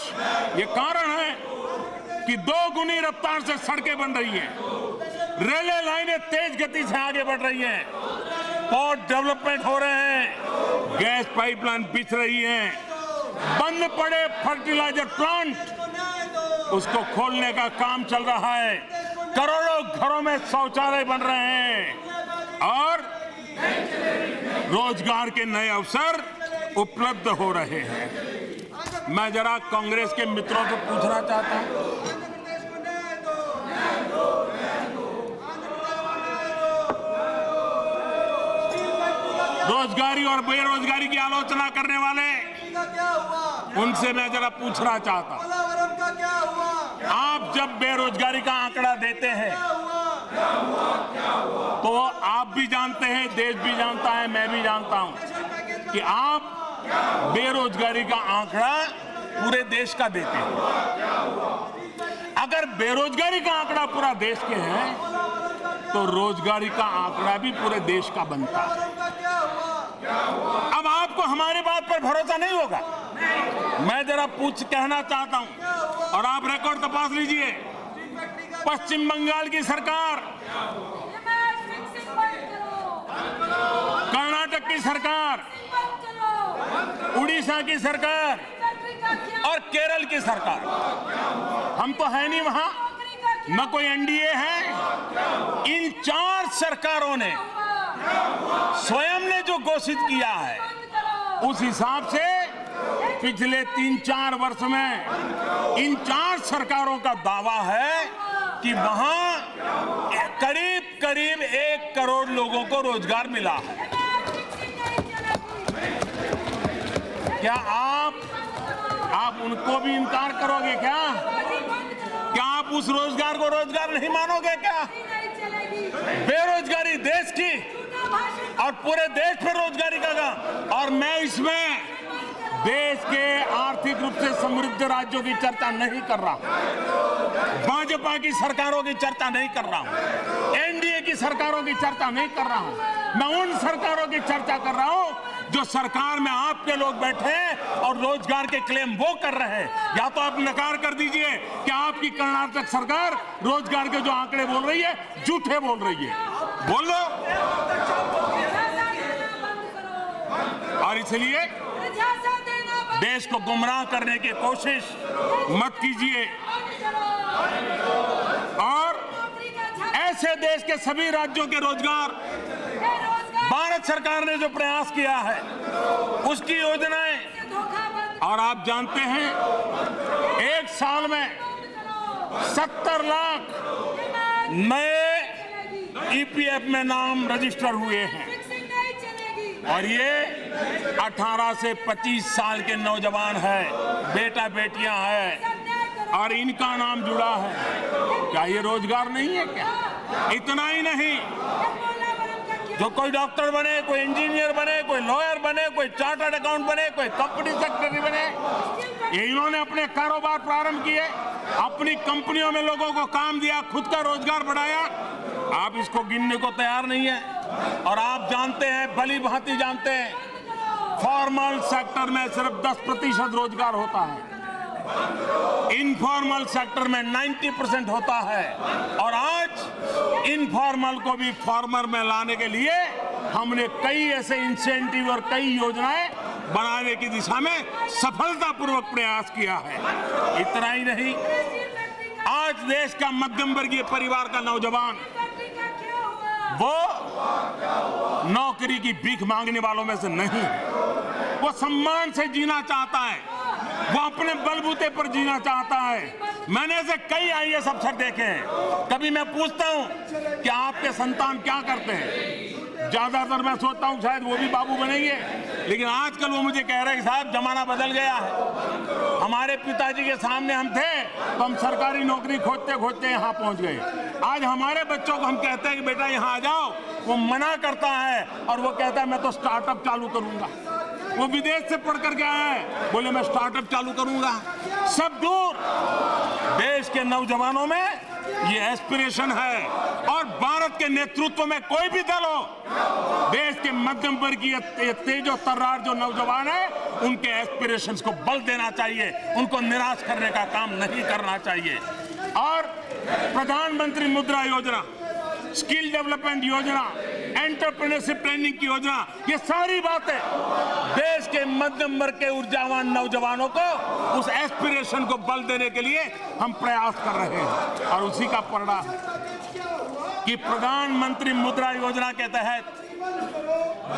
ये कारण है कि 2 गुनी रफ्तार से सड़कें बन रही हैं, रेलवे लाइनें तेज गति से आगे बढ़ रही हैं, पोर्ट डेवलपमेंट हो रहे हैं, गैस पाइपलाइन बिछ रही है, बंद पड़े फर्टिलाइजर प्लांट उसको खोलने का काम चल रहा है, करोड़ों घरों में शौचालय बन रहे हैं और रोजगार के नए अवसर उपलब्ध हो रहे हैं। मैं जरा कांग्रेस के मित्रों से पूछना चाहता हूं, रोजगारी और बेरोजगारी की आलोचना करने वाले, उनसे मैं जरा पूछना चाहता हूं, आप जब बेरोजगारी का आंकड़ा देते हैं तो आप भी जानते हैं, देश भी जानता है, मैं भी जानता हूं कि आप बेरोजगारी का आंकड़ा पूरे देश का देते हैं। अगर बेरोजगारी का आंकड़ा पूरा देश के हैं तो रोजगारी का आंकड़ा भी पूरे देश का बनता है। अब आपको हमारी बात पर भरोसा नहीं होगा, मैं जरा कहना चाहता हूं और आप रिकॉर्ड तपास लीजिए। पश्चिम बंगाल की सरकार, कर्नाटक की सरकार, उड़ीसा की सरकार और केरल की सरकार, हम तो है नहीं वहां, न कोई एनडीए है, इन 4 सरकारों ने स्वयं ने जो घोषित किया है उस हिसाब से पिछले 3-4 वर्ष में इन 4 सरकारों का दावा है कि वहां करीब 1 करोड़ लोगों को रोजगार मिला है। क्या आप उनको भी इनकार करोगे क्या आप उस रोजगार को रोजगार नहीं मानोगे क्या? बेरोजगारी देश की और पूरे देश में रोजगारी का काम, और मैं इसमें देश के आर्थिक रूप से समृद्ध राज्यों की चर्चा नहीं कर रहा, भाजपा की सरकारों की चर्चा नहीं कर रहा हूं, एनडीए की सरकारों की चर्चा नहीं कर रहा हूं। मैं उन सरकारों की चर्चा कर रहा हूं जो सरकार में आपके लोग बैठे हैं और रोजगार के क्लेम वो कर रहे हैं। या तो आप नकार कर दीजिए कि आपकी कर्नाटक सरकार रोजगार के जो आंकड़े बोल रही है झूठे बोल रही है, बोल लो। और इसलिए देश को गुमराह करने की कोशिश मत कीजिए और ऐसे देश के सभी राज्यों के रोजगार भारत सरकार ने जो प्रयास किया है उसकी योजनाएं, और आप जानते हैं 1 साल में 70 लाख नए ईपीएफ में नाम रजिस्टर हुए हैं और ये 18 से 25 साल के नौजवान हैं, बेटा बेटियां हैं। और इनका नाम जुड़ा है। क्या ये रोजगार नहीं है क्या? इतना ही नहीं, जो कोई डॉक्टर बने, कोई इंजीनियर बने, कोई लॉयर बने, कोई चार्टर्ड अकाउंट बने, कोई कंपनी सेक्रेटरी बने, ये इन्होंने अपने कारोबार प्रारंभ किए, अपनी कंपनियों में लोगों को काम दिया, खुद का रोजगार बढ़ाया। आप इसको गिनने को तैयार नहीं है। और आप जानते हैं, भली भांति जानते हैं, फॉर्मल सेक्टर में सिर्फ 10% रोजगार होता है, इनफॉर्मल सेक्टर में 90% होता है। और आज इनफॉर्मल को भी फॉर्मल में लाने के लिए हमने कई ऐसे इंसेंटिव और कई योजनाएं बनाने की दिशा में सफलतापूर्वक प्रयास किया है। इतना ही नहीं, आज देश का मध्यम वर्गीय परिवार का नौजवान वो नौकरी की भीख मांगने वालों में से नहीं, वो सम्मान से जीना चाहता है, वो अपने बलबूते पर जीना चाहता है। मैंने ऐसे कई आईएएस अफसर देखे हैं। कभी मैं पूछता हूं कि आपके संतान क्या करते हैं, ज्यादातर मैं सोचता हूं शायद वो भी बाबू बनेंगे, लेकिन आजकल वो मुझे कह रहे हैं साहब जमाना बदल गया है, हमारे पिताजी के सामने हम थे तो हम सरकारी नौकरी खोजते खोजते यहाँ पहुंच गए। आज हमारे बच्चों को हम कहते हैं कि बेटा यहाँ आ जाओ, वो मना करता है और वो कहता है मैं तो स्टार्टअप चालू करूंगा। वो विदेश से पढ़ कर के आया है, बोले मैं स्टार्टअप चालू करूंगा। सब दूर, देश के नौजवानों में ये एस्पिरेशन है। और भारत के नेतृत्व में कोई भी दल हो, देश के मध्यम वर्गीय तेजो तर्रार जो नौजवान है, उनके एस्पिरेशंस को बल देना चाहिए, उनको निराश करने का काम नहीं करना चाहिए। और प्रधानमंत्री मुद्रा योजना, स्किल डेवलपमेंट योजना, एंटरप्रेन्योरशिप ट्रेनिंग की योजना, ये सारी बातें देश के मध्यम वर्ग के ऊर्जावान नौजवानों को उस एस्पिरेशन को बल देने के लिए हम प्रयास कर रहे हैं। और उसी का परिणाम है कि प्रधानमंत्री मुद्रा योजना के तहत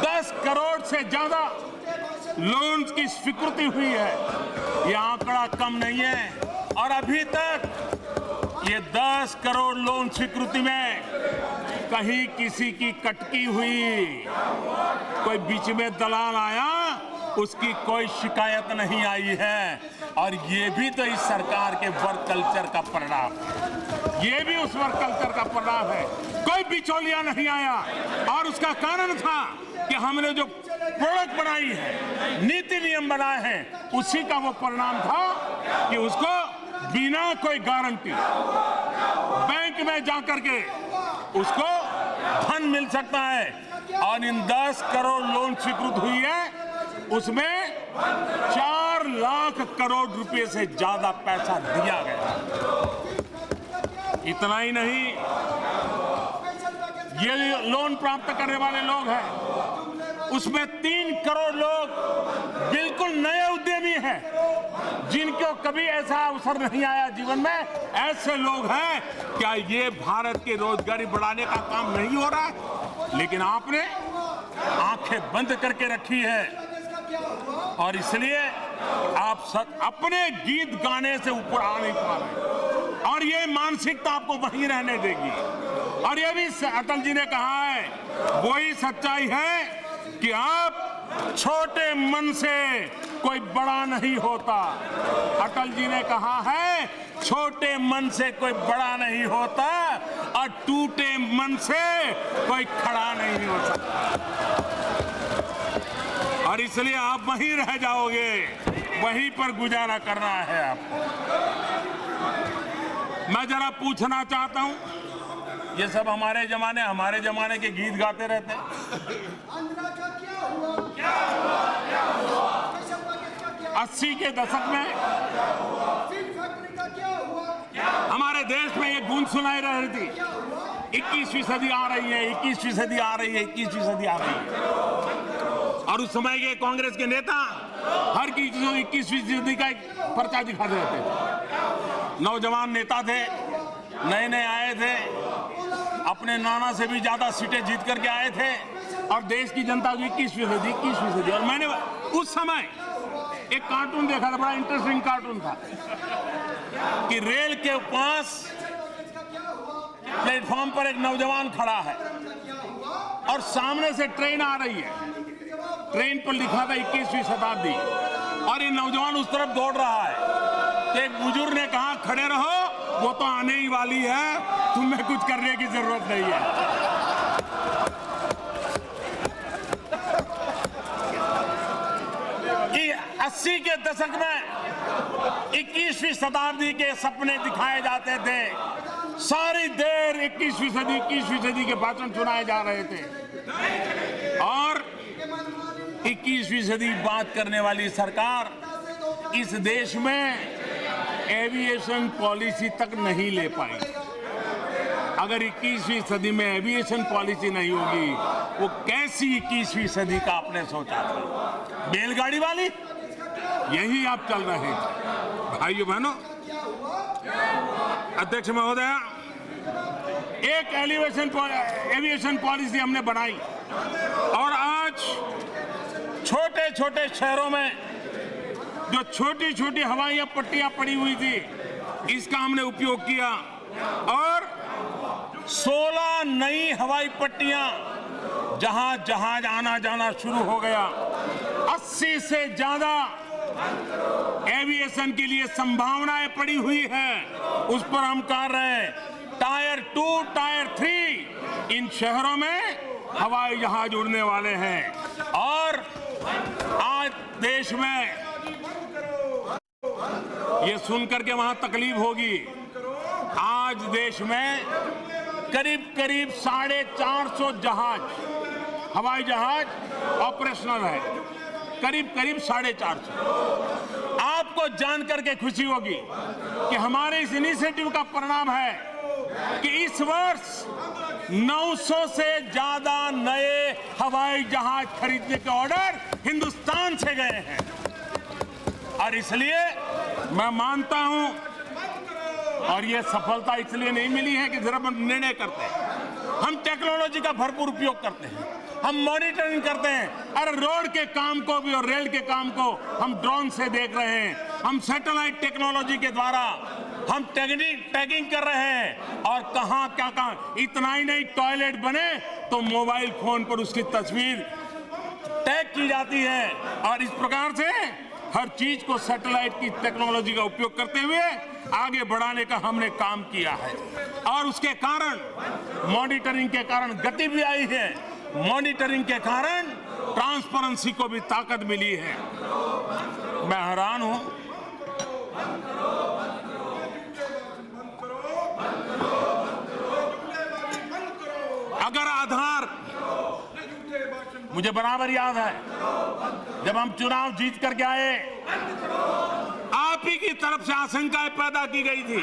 10 करोड़ से ज्यादा लोन की स्वीकृति हुई है। ये आंकड़ा कम नहीं है। और अभी तक ये 10 करोड़ लोन स्वीकृति में कहीं किसी की कटकी हुई, कोई बीच में दलाल आया, उसकी कोई शिकायत नहीं आई है। और ये भी तो इस सरकार के वर्क कल्चर का परिणाम है, ये भी उस वर्क कल्चर का परिणाम है। कोई बिचौलिया नहीं आया। और उसका कारण था कि हमने जो प्रोडक्ट बनाई है, नीति नियम बनाए हैं, उसी का वो परिणाम था कि उसको बिना कोई गारंटी बैंक में जाकर के उसको धन मिल सकता है। और इन 10 करोड़ लोन स्वीकृत हुई है, उसमें 4 लाख करोड़ रुपए से ज्यादा पैसा दिया गया। इतना ही नहीं, ये लोन प्राप्त करने वाले लोग हैं, उसमें 3 करोड़ लोग बिल्कुल नए उद्यमी हैं, जिनको कभी ऐसा अवसर नहीं आया जीवन में। ऐसे लोग हैं। क्या ये भारत की रोजगारी बढ़ाने का काम नहीं हो रहा है? लेकिन आपने आंखें बंद करके रखी है। और इसलिए आप सब अपने गीत गाने से ऊपर आ नहीं पा रहे। और ये मानसिकता आपको वहीं रहने देगी। और ये भी अटल जी ने कहा है, वही सच्चाई है कि आप छोटे मन से कोई बड़ा नहीं होता। अटल जी ने कहा है, छोटे मन से कोई बड़ा नहीं होता और टूटे मन से कोई खड़ा नहीं हो सकता। और इसलिए आप वहीं रह जाओगे, वहीं पर गुजारा करना है आपको। मैं जरा पूछना चाहता हूं, ये सब हमारे जमाने के गीत गाते रहते हैं। 80 के दशक में हमारे देश में ये गूंज सुनाई रही थी, 21वीं सदी आ रही है, 21वीं सदी आ रही है, 21वीं सदी आ रही है। और उस समय के कांग्रेस के नेता हर चीज 21वीं सदी का एक पर्चा दिखाते रहते थे। नौजवान नेता थे, नए नए आए थे, अपने नाना से भी ज्यादा सीटें जीत करके आए थे और देश की जनता को 21वीं सदी। और मैंने उस समय एक कार्टून देखा था, बड़ा इंटरेस्टिंग कार्टून था कि रेल के पास प्लेटफॉर्म पर एक नौजवान खड़ा है और सामने से ट्रेन आ रही है। ट्रेन पर लिखा था 21वीं शताब्दी और ये नौजवान उस तरफ दौड़ रहा है कि एक बुजुर्ग ने कहा खड़े रहो, वो तो आने ही वाली है, तुम्हें कुछ करने की जरूरत नहीं है। कि 80 के दशक में 21वीं शताब्दी के सपने दिखाए जाते थे, सारी देर 21वीं सदी के भाषण सुनाए जा रहे थे, और 21वीं सदी बात करने वाली सरकार इस देश में एविएशन पॉलिसी तक नहीं ले पाई। अगर 21वीं सदी में एविएशन पॉलिसी नहीं होगी, वो कैसी 21वीं सदी का आपने सोचा था? बैलगाड़ी वाली? यही आप चल रहे हैं। भाइयों बहनों, अध्यक्ष महोदय, एक एविएशन पॉलिसी हमने बनाई, और आज छोटे छोटे शहरों में जो छोटी छोटी हवाई पट्टियां पड़ी हुई थी, इसका हमने उपयोग किया, और 16 नई हवाई पट्टियां जहां जहाज आना जाना शुरू हो गया। 80 से ज्यादा एविएशन के लिए संभावनाएं पड़ी हुई है, उस पर हम कर रहे हैं। टायर 2, टायर 3 इन शहरों में हवाई जहाज उड़ने वाले हैं, और आज देश में ये सुनकर के वहां तकलीफ होगी, आज देश में करीब करीब 450 जहाज, हवाई जहाज ऑपरेशनल है, करीब करीब 450। आपको जानकर के खुशी होगी कि हमारे इस इनिशिएटिव का परिणाम है कि इस वर्ष 900 से ज्यादा नए हवाई जहाज खरीदने के ऑर्डर हिंदुस्तान से गए हैं। और इसलिए मैं मानता हूं, और ये सफलता इसलिए नहीं मिली है कि सिर्फ हम निर्णय करते हैं, हम टेक्नोलॉजी का भरपूर उपयोग करते हैं, हम मॉनिटरिंग करते हैं। अरे रोड के काम को भी और रेल के काम को हम ड्रोन से देख रहे हैं, हम सैटेलाइट टेक्नोलॉजी के द्वारा हम टैगिंग कर रहे हैं, और कहां क्या कहां। इतना ही नहीं, टॉयलेट बने तो मोबाइल फोन पर उसकी तस्वीर टैग की जाती है, और इस प्रकार से हर चीज को सैटेलाइट की टेक्नोलॉजी का उपयोग करते हुए आगे बढ़ाने का हमने काम किया है। और उसके कारण, मॉनिटरिंग के कारण गति भी आई है, मॉनिटरिंग के कारण ट्रांसपेरेंसी को भी ताकत मिली है। मैं हैरान हूं, अगर आधार, मुझे बराबर याद है जब हम चुनाव जीत करके आए, आप ही की तरफ से आशंकाएं पैदा की गई थी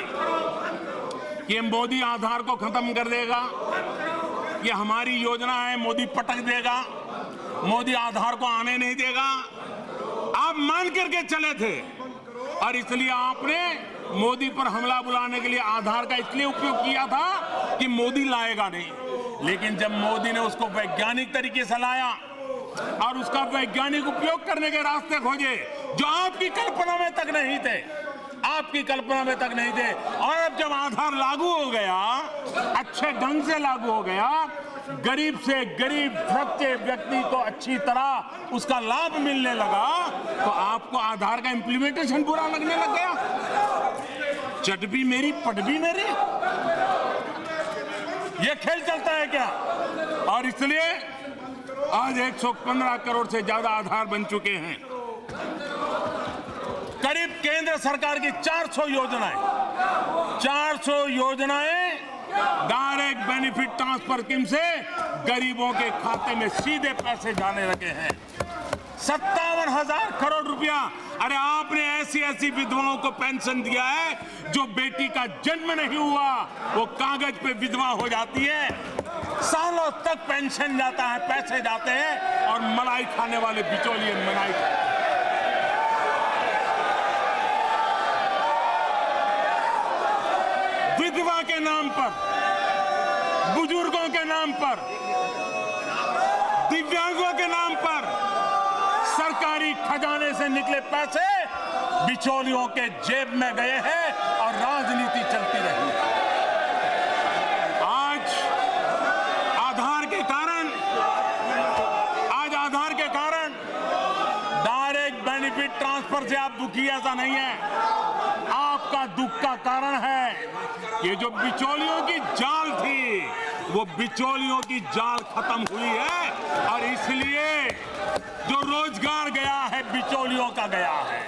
कि मोदी आधार को खत्म कर देगा, ये हमारी योजना है, मोदी पटक देगा, मोदी आधार को आने नहीं देगा। आप मान करके चले थे, और इसलिए आपने मोदी पर हमला बुलाने के लिए आधार का इसलिए उपयोग किया था कि मोदी लाएगा नहीं। लेकिन जब मोदी ने उसको वैज्ञानिक तरीके से लाया और उसका वैज्ञानिक उपयोग करने के रास्ते खोजे जो आपकी कल्पना में तक नहीं थे, आपकी कल्पना में तक नहीं थे, और अब जब आधार लागू हो गया, अच्छे ढंग से लागू हो गया, गरीब से गरीब सच्चे व्यक्ति को अच्छी तरह उसका लाभ मिलने लगा, तो आपको आधार का इंप्लीमेंटेशन बुरा लगने लग गया। चट भी मेरी पट भी मेरी, ये खेल चलता है क्या? और इसलिए आज 115 करोड़ से ज्यादा आधार बन चुके हैं। करीब केंद्र सरकार की 400 योजनाएं डायरेक्ट बेनिफिट ट्रांसफर स्कीम से गरीबों के खाते में सीधे पैसे जाने लगे हैं। 57,000 करोड़ रुपया। अरे आपने ऐसी ऐसी विधवाओं को पेंशन दिया है जो बेटी का जन्म नहीं हुआ, वो कागज पे विधवा हो जाती है, सालों तक पेंशन जाता है, पैसे जाते हैं, और मलाई खाने वाले बिचौलिए मलाई। विधवा के नाम पर, बुजुर्गों के नाम पर, दिव्यांगों के नाम पर सरकारी खजाने से निकले पैसे बिचौलियों के जेब में गए हैं और राजनीति चलती रही। आज आधार के कारण डायरेक्ट बेनिफिट ट्रांसफर से आप दुखी, ऐसा नहीं है। आपका दुख का कारण है कि जो बिचौलियों की जाल थी, वो बिचौलियों की जाल खत्म हुई है और इसलिए जो रोजगार गया है बिचौलियों का गया है,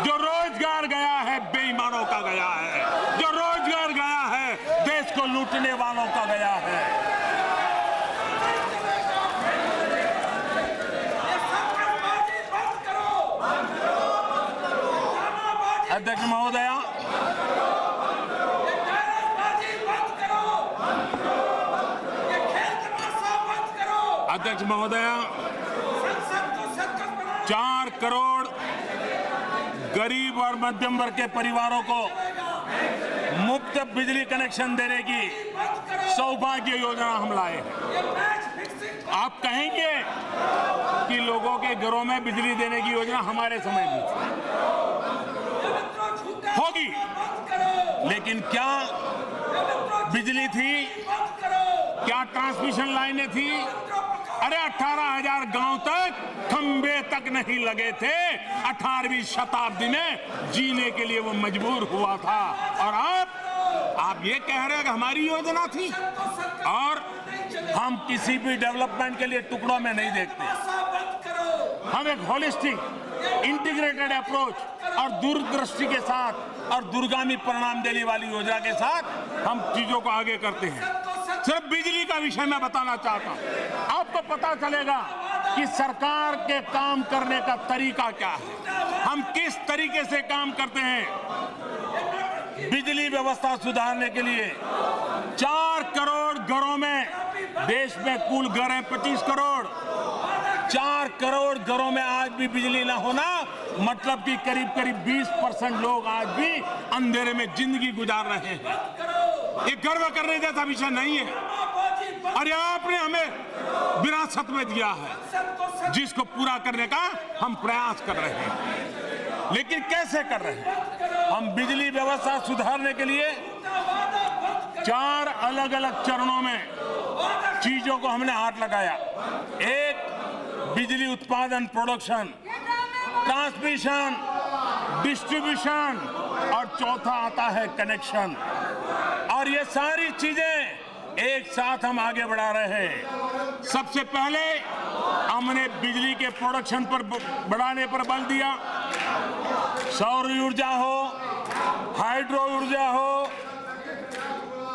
जो रोजगार गया है बेईमानों का गया है, जो रोजगार गया है देश को लूटने वालों का गया है। अध्यक्ष महोदया, अध्यक्ष महोदया, 4 करोड़ गरीब और मध्यम वर्ग के परिवारों को मुफ्त बिजली कनेक्शन देने की सौभाग्य योजना हम लाए हैं। आप कहेंगे कि लोगों के घरों में बिजली देने की योजना हमारे समय में होगी, लेकिन क्या बिजली थी, क्या ट्रांसमिशन लाइनें थी? अरे 18,000 गांव तक खंबे तक नहीं लगे थे। 18वीं शताब्दी में जीने के लिए वो मजबूर हुआ था। और आप ये कह रहे हैं कि हमारी योजना थी, और हम किसी भी डेवलपमेंट के लिए टुकड़ों में नहीं देखते। हम एक होलिस्टिक इंटीग्रेटेड अप्रोच और दूरदृष्टि के साथ और दूरगामी परिणाम देने वाली योजना के साथ हम चीजों को आगे करते हैं। सिर्फ बिजली का विषय मैं बताना चाहता हूं, आपको पता चलेगा कि सरकार के काम करने का तरीका क्या है, हम किस तरीके से काम करते हैं। बिजली व्यवस्था सुधारने के लिए 4 करोड़ घरों में, देश में कुल घर हैं 25 करोड़, 4 करोड़ घरों में आज भी बिजली ना होना मतलब कि करीब करीब 20% लोग आज भी अंधेरे में जिंदगी गुजार रहे हैं। ये गर्व करने जैसा विषय नहीं है, और ये आपने हमें विरासत में दिया है, जिसको पूरा करने का हम प्रयास कर रहे हैं। लेकिन कैसे कर रहे हैं? हम बिजली व्यवस्था सुधारने के लिए 4 अलग अलग चरणों में चीजों को हमने हाथ लगाया। एक, बिजली उत्पादन प्रोडक्शन, ट्रांसमिशन, डिस्ट्रीब्यूशन, और चौथा आता है कनेक्शन। और ये सारी चीजें एक साथ हम आगे बढ़ा रहे हैं। सबसे पहले हमने बिजली के प्रोडक्शन पर बढ़ाने पर बल दिया। सौर ऊर्जा हो, हाइड्रो ऊर्जा हो,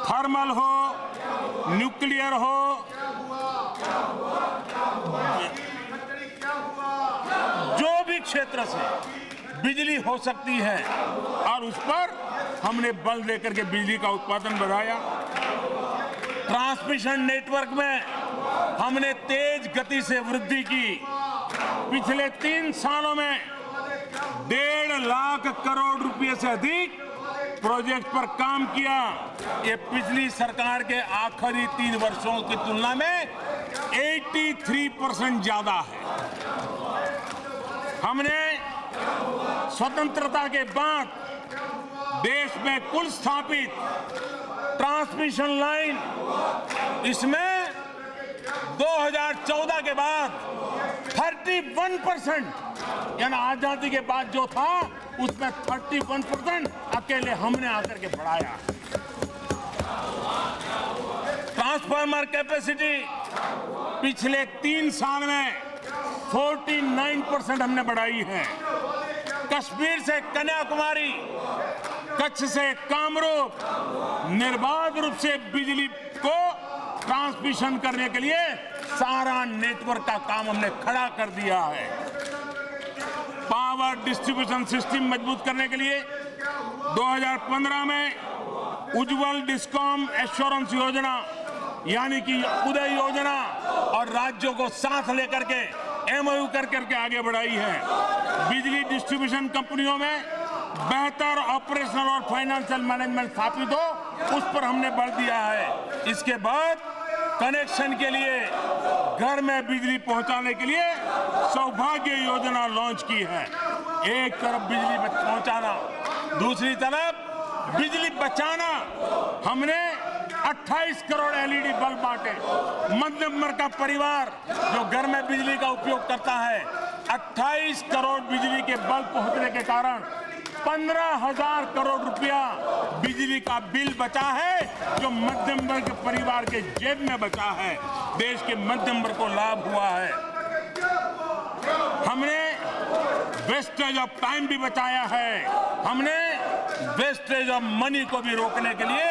थर्मल हो, न्यूक्लियर हो, जो भी क्षेत्र से बिजली हो सकती है, और उस पर हमने बल देकर के बिजली का उत्पादन बढ़ाया। ट्रांसमिशन नेटवर्क में हमने तेज गति से वृद्धि की। पिछले 3 सालों में 1.5 लाख करोड़ रुपए से अधिक प्रोजेक्ट पर काम किया। ये पिछली सरकार के आखिरी 3 वर्षों की तुलना में 83% ज्यादा है। हमने स्वतंत्रता के बाद देश में कुल स्थापित ट्रांसमिशन लाइन, इसमें 2014 के बाद 31%, यानी आजादी के बाद जो था उसमें 31% अकेले हमने आकर के बढ़ाया। ट्रांसफार्मर कैपेसिटी पिछले 3 साल में 49% हमने बढ़ाई है। कश्मीर से कन्याकुमारी, कच्छ से कामरूप, निर्बाध रूप से बिजली को ट्रांसमिशन करने के लिए सारा नेटवर्क का काम हमने खड़ा कर दिया है। पावर डिस्ट्रीब्यूशन सिस्टम मजबूत करने के लिए 2015 में उज्जवल डिस्कॉम एश्योरेंस योजना, यानी कि उदय योजना, और राज्यों को साथ लेकर के MOU कर करके आगे बढ़ाई है। बिजली डिस्ट्रीब्यूशन कंपनियों में बेहतर ऑपरेशनल और फाइनेंशियल मैनेजमेंट स्थापित हो, उस पर हमने बल दिया है। इसके बाद कनेक्शन के लिए, घर में बिजली पहुंचाने के लिए सौभाग्य योजना लॉन्च की है। एक तरफ बिजली पहुंचाना, दूसरी तरफ बिजली बचाना। हमने 28 करोड़ LED बल्ब बांटे। मध्यम वर्ग का परिवार जो घर में बिजली का उपयोग करता है, 28 करोड़ बिजली के बल्ब पहुंचने के कारण 15,000 करोड़ रुपया बिजली का बिल बचा है, जो मध्यम वर्ग परिवार के जेब में बचा है। देश के मध्यम वर्ग को लाभ हुआ है। हमने वेस्टेज ऑफ टाइम भी बचाया है। हमने वेस्टेज ऑफ मनी को भी रोकने के लिए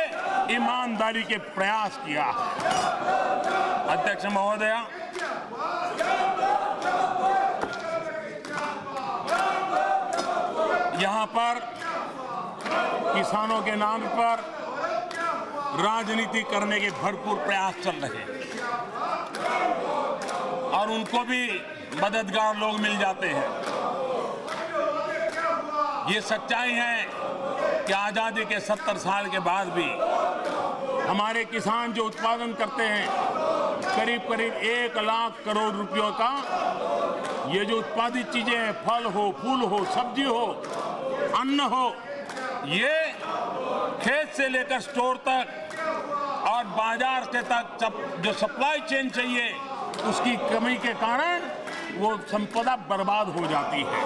ईमानदारी के प्रयास किया है। अध्यक्ष महोदय, यहाँ पर किसानों के नाम पर राजनीति करने के भरपूर प्रयास चल रहे हैं और उनको भी मददगार लोग मिल जाते हैं। ये सच्चाई है कि आजादी के 70 साल के बाद भी हमारे किसान जो उत्पादन करते हैं, करीब करीब 1 लाख करोड़ रुपयों का ये जो उत्पादित चीजें हैं, फल हो, फूल हो, सब्जी हो, अन्न हो, ये खेत से लेकर स्टोर तक और बाजार के तक जो सप्लाई चेन चाहिए, उसकी कमी के कारण वो संपदा बर्बाद हो जाती है।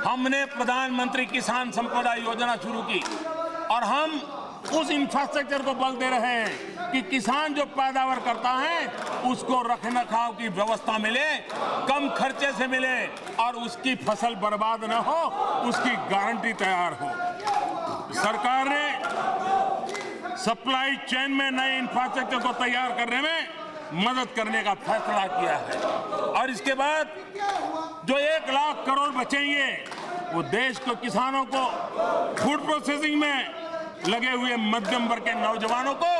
हमने प्रधानमंत्री किसान संपदा योजना शुरू की और हम उस इंफ्रास्ट्रक्चर को बल दे रहे हैं कि किसान जो पैदावार करता है उसको रखरखाव की व्यवस्था मिले, कम खर्चे से मिले और उसकी फसल बर्बाद न हो, उसकी गारंटी तैयार हो। सरकार ने सप्लाई चेन में नए इंफ्रास्ट्रक्चर को तैयार करने में मदद करने का फैसला किया है और इसके बाद जो 1 लाख करोड़ बचेंगे वो देश को, किसानों को, फूड प्रोसेसिंग में लगे हुए मध्यम वर्ग के नौजवानों को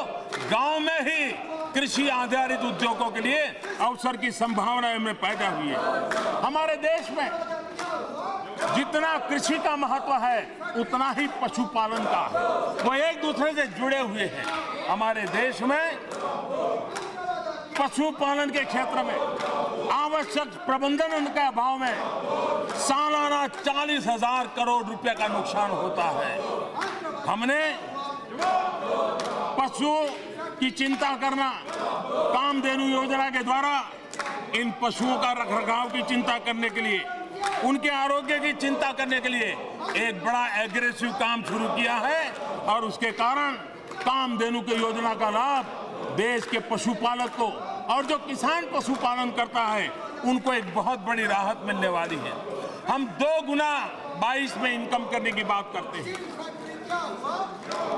गांव में ही कृषि आधारित उद्योगों के लिए अवसर की संभावनाएं में पैदा हुई है। हमारे देश में जितना कृषि का महत्व है उतना ही पशुपालन का है, वो एक दूसरे से जुड़े हुए हैं। हमारे देश में पशुपालन के क्षेत्र में आवश्यक प्रबंधन के अभाव में सालाना 40,000 करोड़ रुपए का नुकसान होता है। हमने पशु की चिंता करना, कामधेनु योजना के द्वारा इन पशुओं का रखरखाव की चिंता करने के लिए, उनके आरोग्य की चिंता करने के लिए एक बड़ा एग्रेसिव काम शुरू किया है और उसके कारण कामधेनु की योजना का लाभ देश के पशुपालक को और जो किसान पशुपालन करता है उनको एक बहुत बड़ी राहत मिलने वाली है। हम 2 गुना 22 में इनकम करने की बात करते हैं।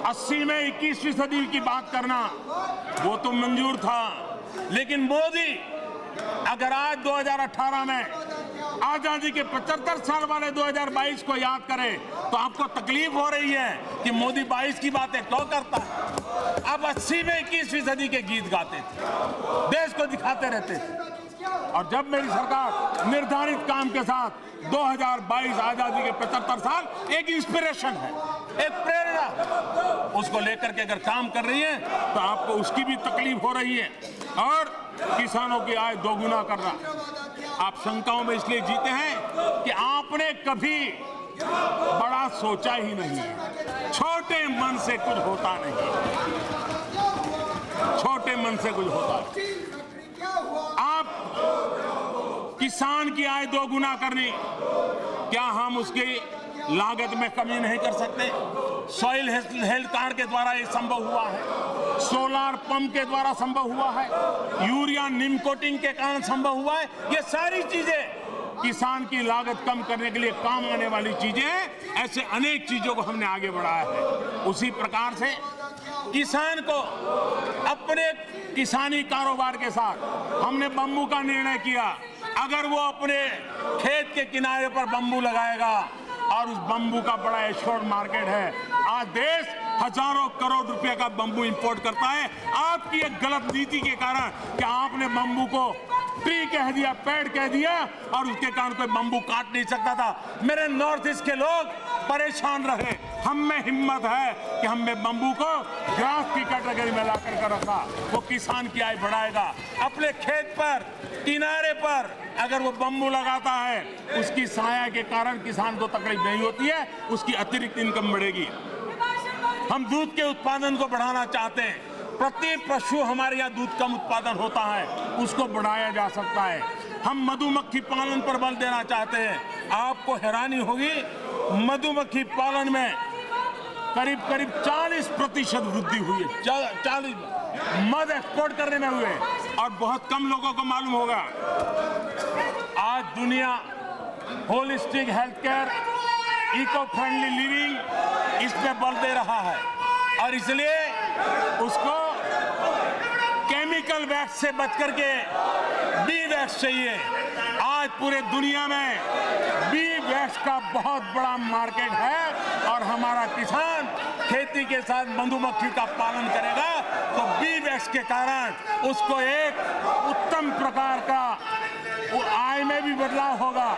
80 में 21वीं सदी की बात करना वो तो मंजूर था, लेकिन मोदी अगर आज 2018 में आजादी के 75 साल वाले 2022 को याद करें तो आपको तकलीफ हो रही है कि मोदी 22 की बातें क्यों करता है। अब 80 में 21वीं सदी के गीत गाते थे, देश को दिखाते रहते थे और जब मेरी सरकार निर्धारित काम के साथ 2022 आजादी के 75 साल एक इंस्पिरेशन है, एक प्रेरणा है, उसको लेकर के अगर काम कर रही है तो आपको उसकी भी तकलीफ हो रही है और किसानों की आय 2 गुना करना। आप शंकाओं में इसलिए जीते हैं कि आपने कभी बड़ा सोचा ही नहीं, छोटे मन से कुछ होता नहीं, छोटे मन से कुछ होता नहीं। आप किसान की आय 2 गुना करनी, क्या हम उसकी लागत में कमी नहीं कर सकते? सॉइल हेल्थ कार्ड के द्वारा ये संभव हुआ है, सोलार पंप के द्वारा संभव हुआ है, यूरिया नीम कोटिंग के कारण संभव हुआ है। ये सारी चीजें किसान की लागत कम करने के लिए काम आने वाली चीजें हैं। ऐसे अनेक चीजों को हमने आगे बढ़ाया है। उसी प्रकार से किसान को अपने किसानी कारोबार के साथ हमने बम्बू का निर्णय किया। अगर वो अपने खेत के किनारे पर बम्बू लगाएगा और उस बम्बू का बड़ा एश्योर्ड मार्केट है, आज देश हजारों करोड़ रुपए का बम्बू इंपोर्ट करता है। आपकी एक गलत नीति के कारण कि आपने बम्बू को ट्री कह दिया, पेड़ कह दिया और उसके कारण कोई बम्बू काट नहीं सकता था। मेरे नॉर्थ ईस्ट के लोग परेशान रहे। हम में हिम्मत है कि हमने बम्बू को ग्रास की कैटेगरी में ला कर रखा। वो किसान की आय बढ़ाएगा। अपने खेत पर किनारे पर अगर वो बम्बू लगाता है, उसकी साया के कारण किसान को तकलीफ नहीं होती है, उसकी अतिरिक्त इनकम बढ़ेगी। हम दूध के उत्पादन को बढ़ाना चाहते हैं। प्रति पशु हमारे यहाँ दूध कम उत्पादन होता है, उसको बढ़ाया जा सकता है। हम मधुमक्खी पालन पर बल देना चाहते हैं। आपको हैरानी होगी मधुमक्खी पालन में करीब 40% वृद्धि हुई है। 40 मध एक्सपोर्ट करने में हुए और बहुत कम लोगों को मालूम होगा। आज दुनिया holistic health care, eco friendly living इस पे बल दे रहा है और इसलिए उसको केमिकल वैक्स से बच करके बी वैक्स चाहिए। आज पूरे दुनिया में बी वैक्स का बहुत बड़ा मार्केट है और हमारा किसान खेती के साथ मधुमक्खी का पालन करेगा तो बी वैक्स के कारण उसको एक उत्तम प्रकार का आय में भी बदलाव होगा।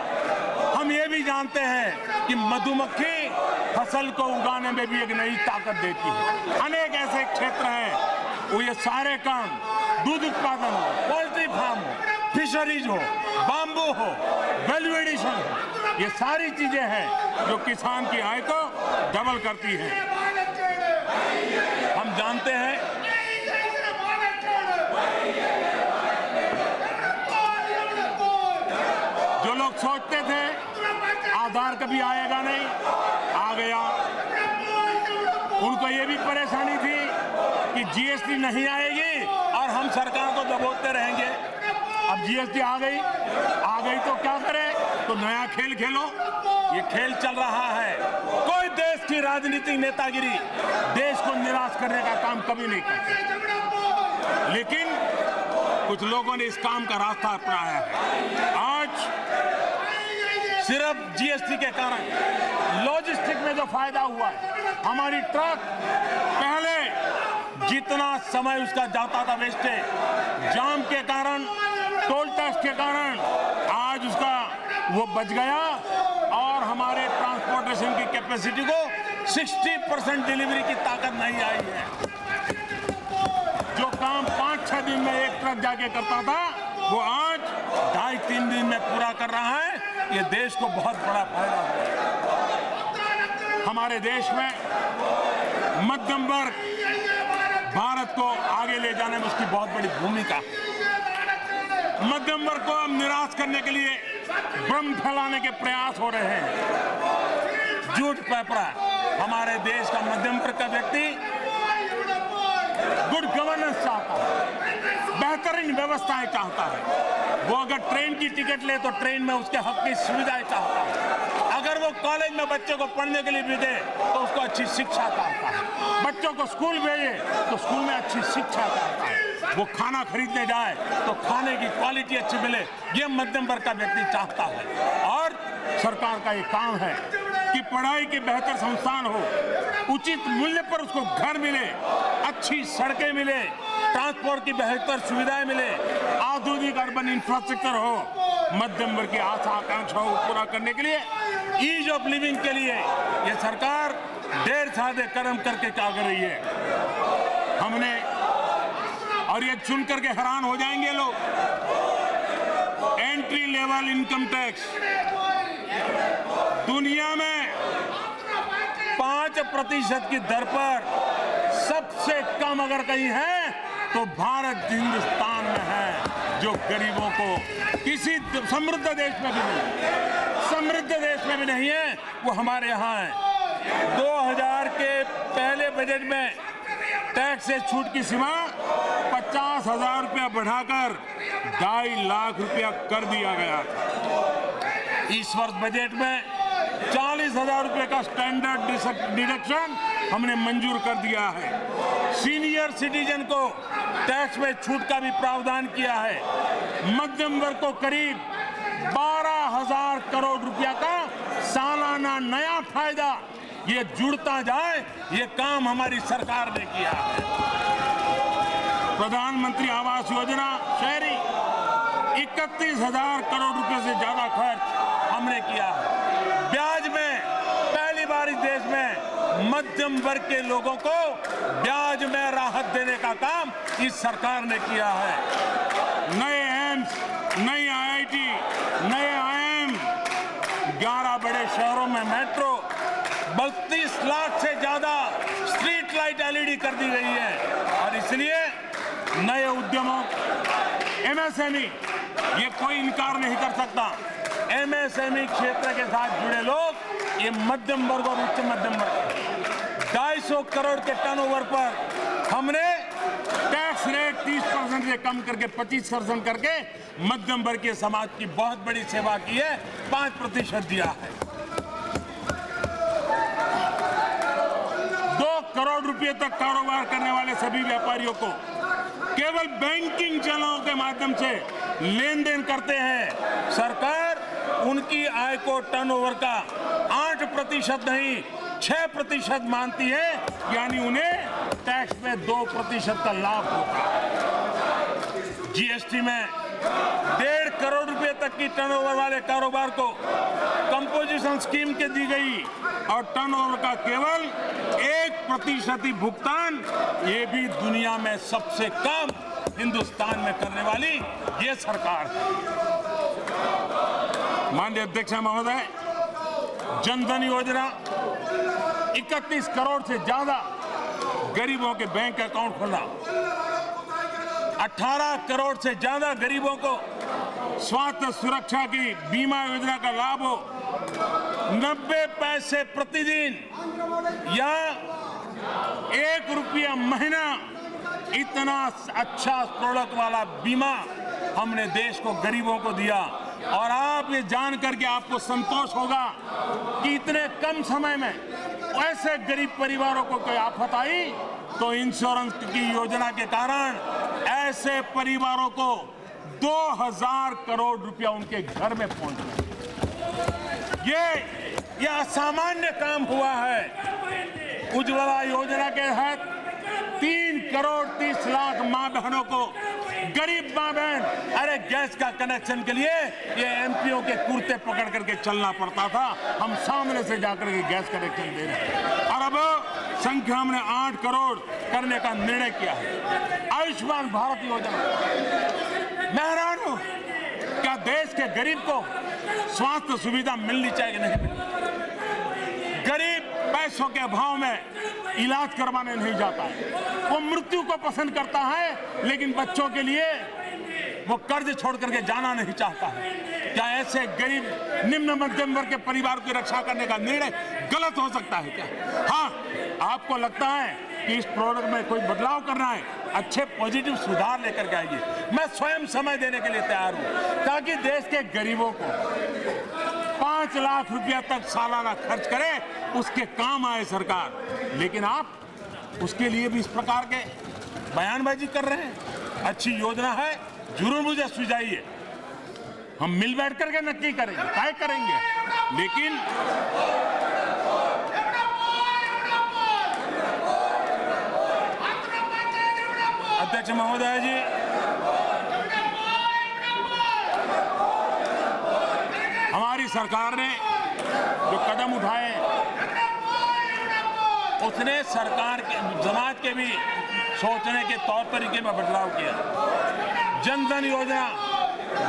हम ये भी जानते हैं कि मधुमक्खी फसल को उगाने में भी एक नई ताकत देती है। अनेक ऐसे क्षेत्र हैं वो ये सारे काम, दूध उत्पादन हो, पोल्ट्री फार्म हो, फिशरीज हो, बाम्बू हो, वैल्यू एडिशन हो, ये सारी चीजें हैं जो किसान की आय को डबल करती हैं। हम जानते हैं जो लोग सोचते थे आधार कभी आएगा नहीं, आ गया। उनको ये भी परेशानी थी कि जीएसटी नहीं आएगी और हम सरकार को दबोचते रहेंगे। अब जीएसटी आ गई तो क्या करें? तो नया खेल खेलो। ये खेल चल रहा है। कोई देश की राजनीतिक नेतागिरी देश को निराश करने का काम कभी नहीं करती, लेकिन कुछ लोगों ने इस काम का रास्ता अपनाया है। आज सिर्फ जीएसटी के कारण लॉजिस्टिक में जो फायदा हुआ है, हमारी ट्रक पहले जितना समय उसका जाता था वेस्टेज, जाम के कारण, टोल टैक्स के कारण आज उसका वो बच गया और हमारे ट्रांसपोर्टेशन की कैपेसिटी को 60% डिलीवरी की ताकत नहीं आई है। जो काम 5-6 दिन में एक ट्रक जाके करता था वो आज 2.5-3 दिन में पूरा कर रहा है। ये देश को बहुत बड़ा फायदा है। हमारे देश में मध्यम वर्ग भारत को आगे ले जाने में उसकी बहुत बड़ी भूमिका। मध्यम वर्ग को हम निराश करने के लिए भ्रम फैलाने के प्रयास हो रहे हैं, झूठ पैपरा। हमारे देश का मध्यम वर्ग का व्यक्ति गुड गवर्नेंस चाहता है, बेहतरीन व्यवस्थाएं चाहता है। वो अगर ट्रेन की टिकट ले तो ट्रेन में उसके हक की सुविधाएं चाहता है। अगर वो कॉलेज में बच्चे को पढ़ने के लिए भेजे तो उसको अच्छी शिक्षा चाहता है। बच्चों को स्कूल भेजे तो स्कूल में अच्छी शिक्षा चाहता है। वो खाना खरीदने जाए तो खाने की क्वालिटी अच्छी मिले, ये मध्यम वर्ग का व्यक्ति चाहता है। और सरकार का ये काम है कि पढ़ाई के बेहतर संस्थान हो, उचित मूल्य पर उसको घर मिले, अच्छी सड़कें मिले, ट्रांसपोर्ट की बेहतर सुविधाएं मिले, आधुनिक अर्बन इंफ्रास्ट्रक्चर हो। मध्यम वर्ग की आशा आकांक्षाओं को पूरा करने के लिए, ईज ऑफ लिविंग के लिए ये सरकार ढेर सारे कदम करके क्या कर रही है। हमने, और ये सुन करके हैरान हो जाएंगे लोग, एंट्री लेवल इनकम टैक्स दुनिया में 5% की दर पर सबसे कम अगर कहीं है तो भारत हिंदुस्तान में है, जो गरीबों को किसी समृद्ध देश में भी नहीं, समृद्ध देश में भी नहीं है, वो हमारे यहाँ है। 2000 के पहले बजट में टैक्स से छूट की सीमा 50,000 रुपया बढ़ाकर 2.5 लाख रुपया कर दिया गया था। इस वर्ष बजट में 40,000 रुपये का स्टैंडर्ड डिडक्शन हमने मंजूर कर दिया है। सीनियर सिटीजन को टैक्स में छूट का भी प्रावधान किया है। मध्यम वर्ग को करीब 12,000 करोड़ रुपया का सालाना नया फायदा ये जुड़ता जाए, ये काम हमारी सरकार ने किया है। प्रधानमंत्री आवास योजना शहरी 31,000 करोड़ रुपए से ज्यादा खर्च हमने किया है। ब्याज में पहली बार इस देश में मध्यम वर्ग के लोगों को ब्याज में राहत देने का काम इस सरकार ने किया है। नए एम्स, नई आईआईटी, नए आईएम, 11 बड़े शहरों में मेट्रो, 32 लाख से ज्यादा स्ट्रीट लाइट एलईडी कर दी गई है। और इसलिए नए उद्यमों, एमएसएमई, ये कोई इनकार नहीं कर सकता। एमएसएमई क्षेत्र के साथ जुड़े लोग ये मध्यम वर्ग और उच्च मध्यम वर्ग 250 करोड़ के टर्नओवर पर हमने टैक्स रेट 30% से कम करके 25% करके मध्यम वर्ग के समाज की बहुत बड़ी सेवा की है, 5% दिया है। 2 करोड़ रुपए तक कारोबार करने वाले सभी व्यापारियों को केवल बैंकिंग चैनलों के माध्यम से लेन देन करते हैं। सरकार उनकी आय को टर्नओवर का 8% नहीं 6% मानती है, यानी उन्हें टैक्स में 2% का लाभ होता है। जीएसटी में 1.5 करोड़ रुपए तक की टर्नओवर वाले कारोबार को कंपोजिशन स्कीम के दी गई और टर्नओवर का केवल 1% ही भुगतान, ये भी दुनिया में सबसे कम हिंदुस्तान में करने वाली ये सरकार है। माननीय अध्यक्ष महोदय, जनधन योजना 31 करोड़ से ज्यादा गरीबों के बैंक अकाउंट खोला, 18 करोड़ से ज्यादा गरीबों को स्वास्थ्य सुरक्षा की बीमा योजना का लाभ हो, 90 पैसे प्रतिदिन या 1 रुपया महीना, इतना अच्छा प्रोडक्ट वाला बीमा हमने देश को गरीबों को दिया। और आप ये जान करके आपको संतोष होगा कि इतने कम समय में ऐसे गरीब परिवारों को कोई आफत आई तो इंश्योरेंस की योजना के कारण ऐसे परिवारों को 2000 करोड़ रुपया उनके घर में पहुंच गया। ये असामान्य काम हुआ है। उज्ज्वला योजना के तहत 3 करोड़ 30 लाख मां बहनों को, गरीब मां बहन, अरे गैस का कनेक्शन के लिए ये एमपीओ के कुर्ते पकड़ करके चलना पड़ता था, हम सामने से जाकर के गैस कनेक्शन दे रहे हैं। और अब संख्या हमने 8 करोड़ करने का निर्णय किया है। आयुष्मान भारत योजना, मैं हैरान हूं, क्या देश के गरीब को स्वास्थ्य सुविधा मिलनी चाहिए? नहीं मिलती। गरीब पैसों के अभाव में इलाज करवाने नहीं जाता है, वो मृत्यु को पसंद करता है, लेकिन बच्चों के लिए वो कर्ज छोड़ करके जाना नहीं चाहता है। क्या ऐसे गरीब निम्न मध्यम वर्ग के परिवार की रक्षा करने का निर्णय गलत हो सकता है क्या? हाँ, आपको लगता है कि इस प्रोडक्ट में कोई बदलाव करना है, अच्छे पॉजिटिव सुधार लेकर के आइए। मैं स्वयं समय देने के लिए तैयार हूं ताकि देश के गरीबों को 5 लाख रुपया तक सालाना खर्च करे, उसके काम आए सरकार। लेकिन आप उसके लिए भी इस प्रकार के बयानबाजी कर रहे हैं। अच्छी योजना है, जरूर मुझे सुझाइए, हम मिल बैठ करके नक्की करेंगे, तय करेंगे। लेकिन अध्यक्ष महोदय जी, हमारी सरकार ने जो कदम उठाए उसने सरकार के, समाज के भी सोचने के तौर तरीके में बदलाव किया। जनधन योजना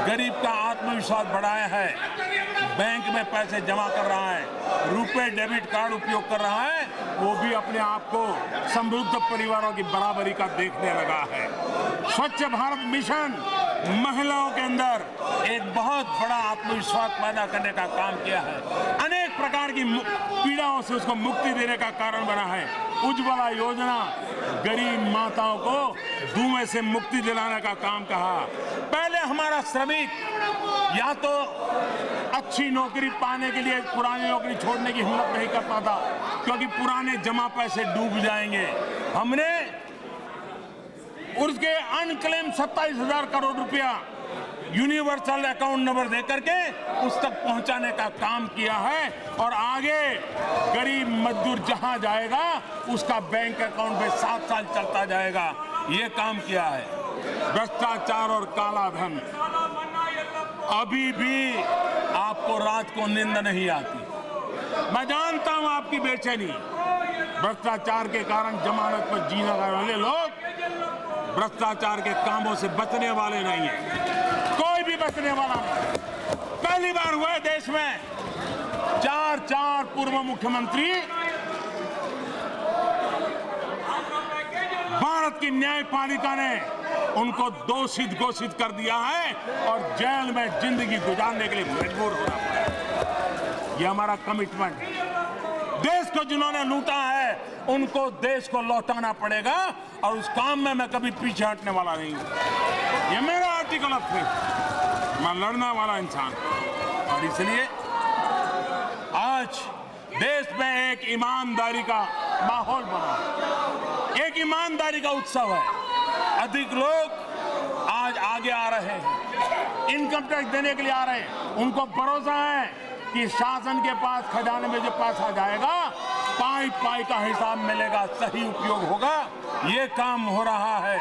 गरीब का आत्मविश्वास बढ़ाया है, बैंक में पैसे जमा कर रहा है, रुपए डेबिट कार्ड उपयोग कर रहा है, वो भी अपने आप को समृद्ध परिवारों की बराबरी का देखने लगा है। स्वच्छ भारत मिशन महिलाओं के अंदर एक बहुत बड़ा आत्मविश्वास पैदा करने का काम किया है, अनेक प्रकार की पीड़ाओं से उसको मुक्ति देने का कारण बना है। उज्ज्वला योजना गरीब माताओं को धुएं से मुक्ति दिलाने का काम कहा। पहले हमारा श्रमिक या तो अच्छी नौकरी पाने के लिए पुरानी नौकरी छोड़ने की हिम्मत नहीं करता था, क्योंकि पुराने जमा पैसे डूब जाएंगे। हमने उसके अनक्लेम 27,000 करोड़ रुपया यूनिवर्सल अकाउंट नंबर देकर के उस तक पहुंचाने का काम किया है। और आगे गरीब मजदूर जहां जाएगा उसका बैंक अकाउंट में 7 साल चलता जाएगा, ये काम किया है। भ्रष्टाचार और काला धन, अभी भी आपको रात को नींद नहीं आती। मैं जानता हूं आपकी बेचैनी। भ्रष्टाचार के कारण जमानत पर जीने वाले लोग भ्रष्टाचार के कामों से बचने वाले नहीं है, कोई भी बचने वाला नहीं। पहली बार हुआ है देश में 4 पूर्व मुख्यमंत्री भारत की न्यायपालिका ने उनको दोषी घोषित कर दिया है और जेल में जिंदगी गुजारने के लिए मजबूर होना पड़ा। ये हमारा कमिटमेंट है। देश को जिन्होंने लूटा है उनको देश को लौटाना पड़ेगा और उस काम में मैं कभी पीछे हटने वाला नहीं हूं। ये मेरा आर्टिकल ऑफ फेथ, मैं लड़ने वाला इंसान। और इसलिए आज देश में एक ईमानदारी का माहौल बना, एक ईमानदारी का उत्सव है। अधिक लोग आज आगे आ रहे हैं, इनकम टैक्स देने के लिए आ रहे हैं। उनको भरोसा है कि शासन के पास खजाने में जो पैसा जाएगा पाई पाई का हिसाब मिलेगा, सही उपयोग होगा। ये काम हो रहा है।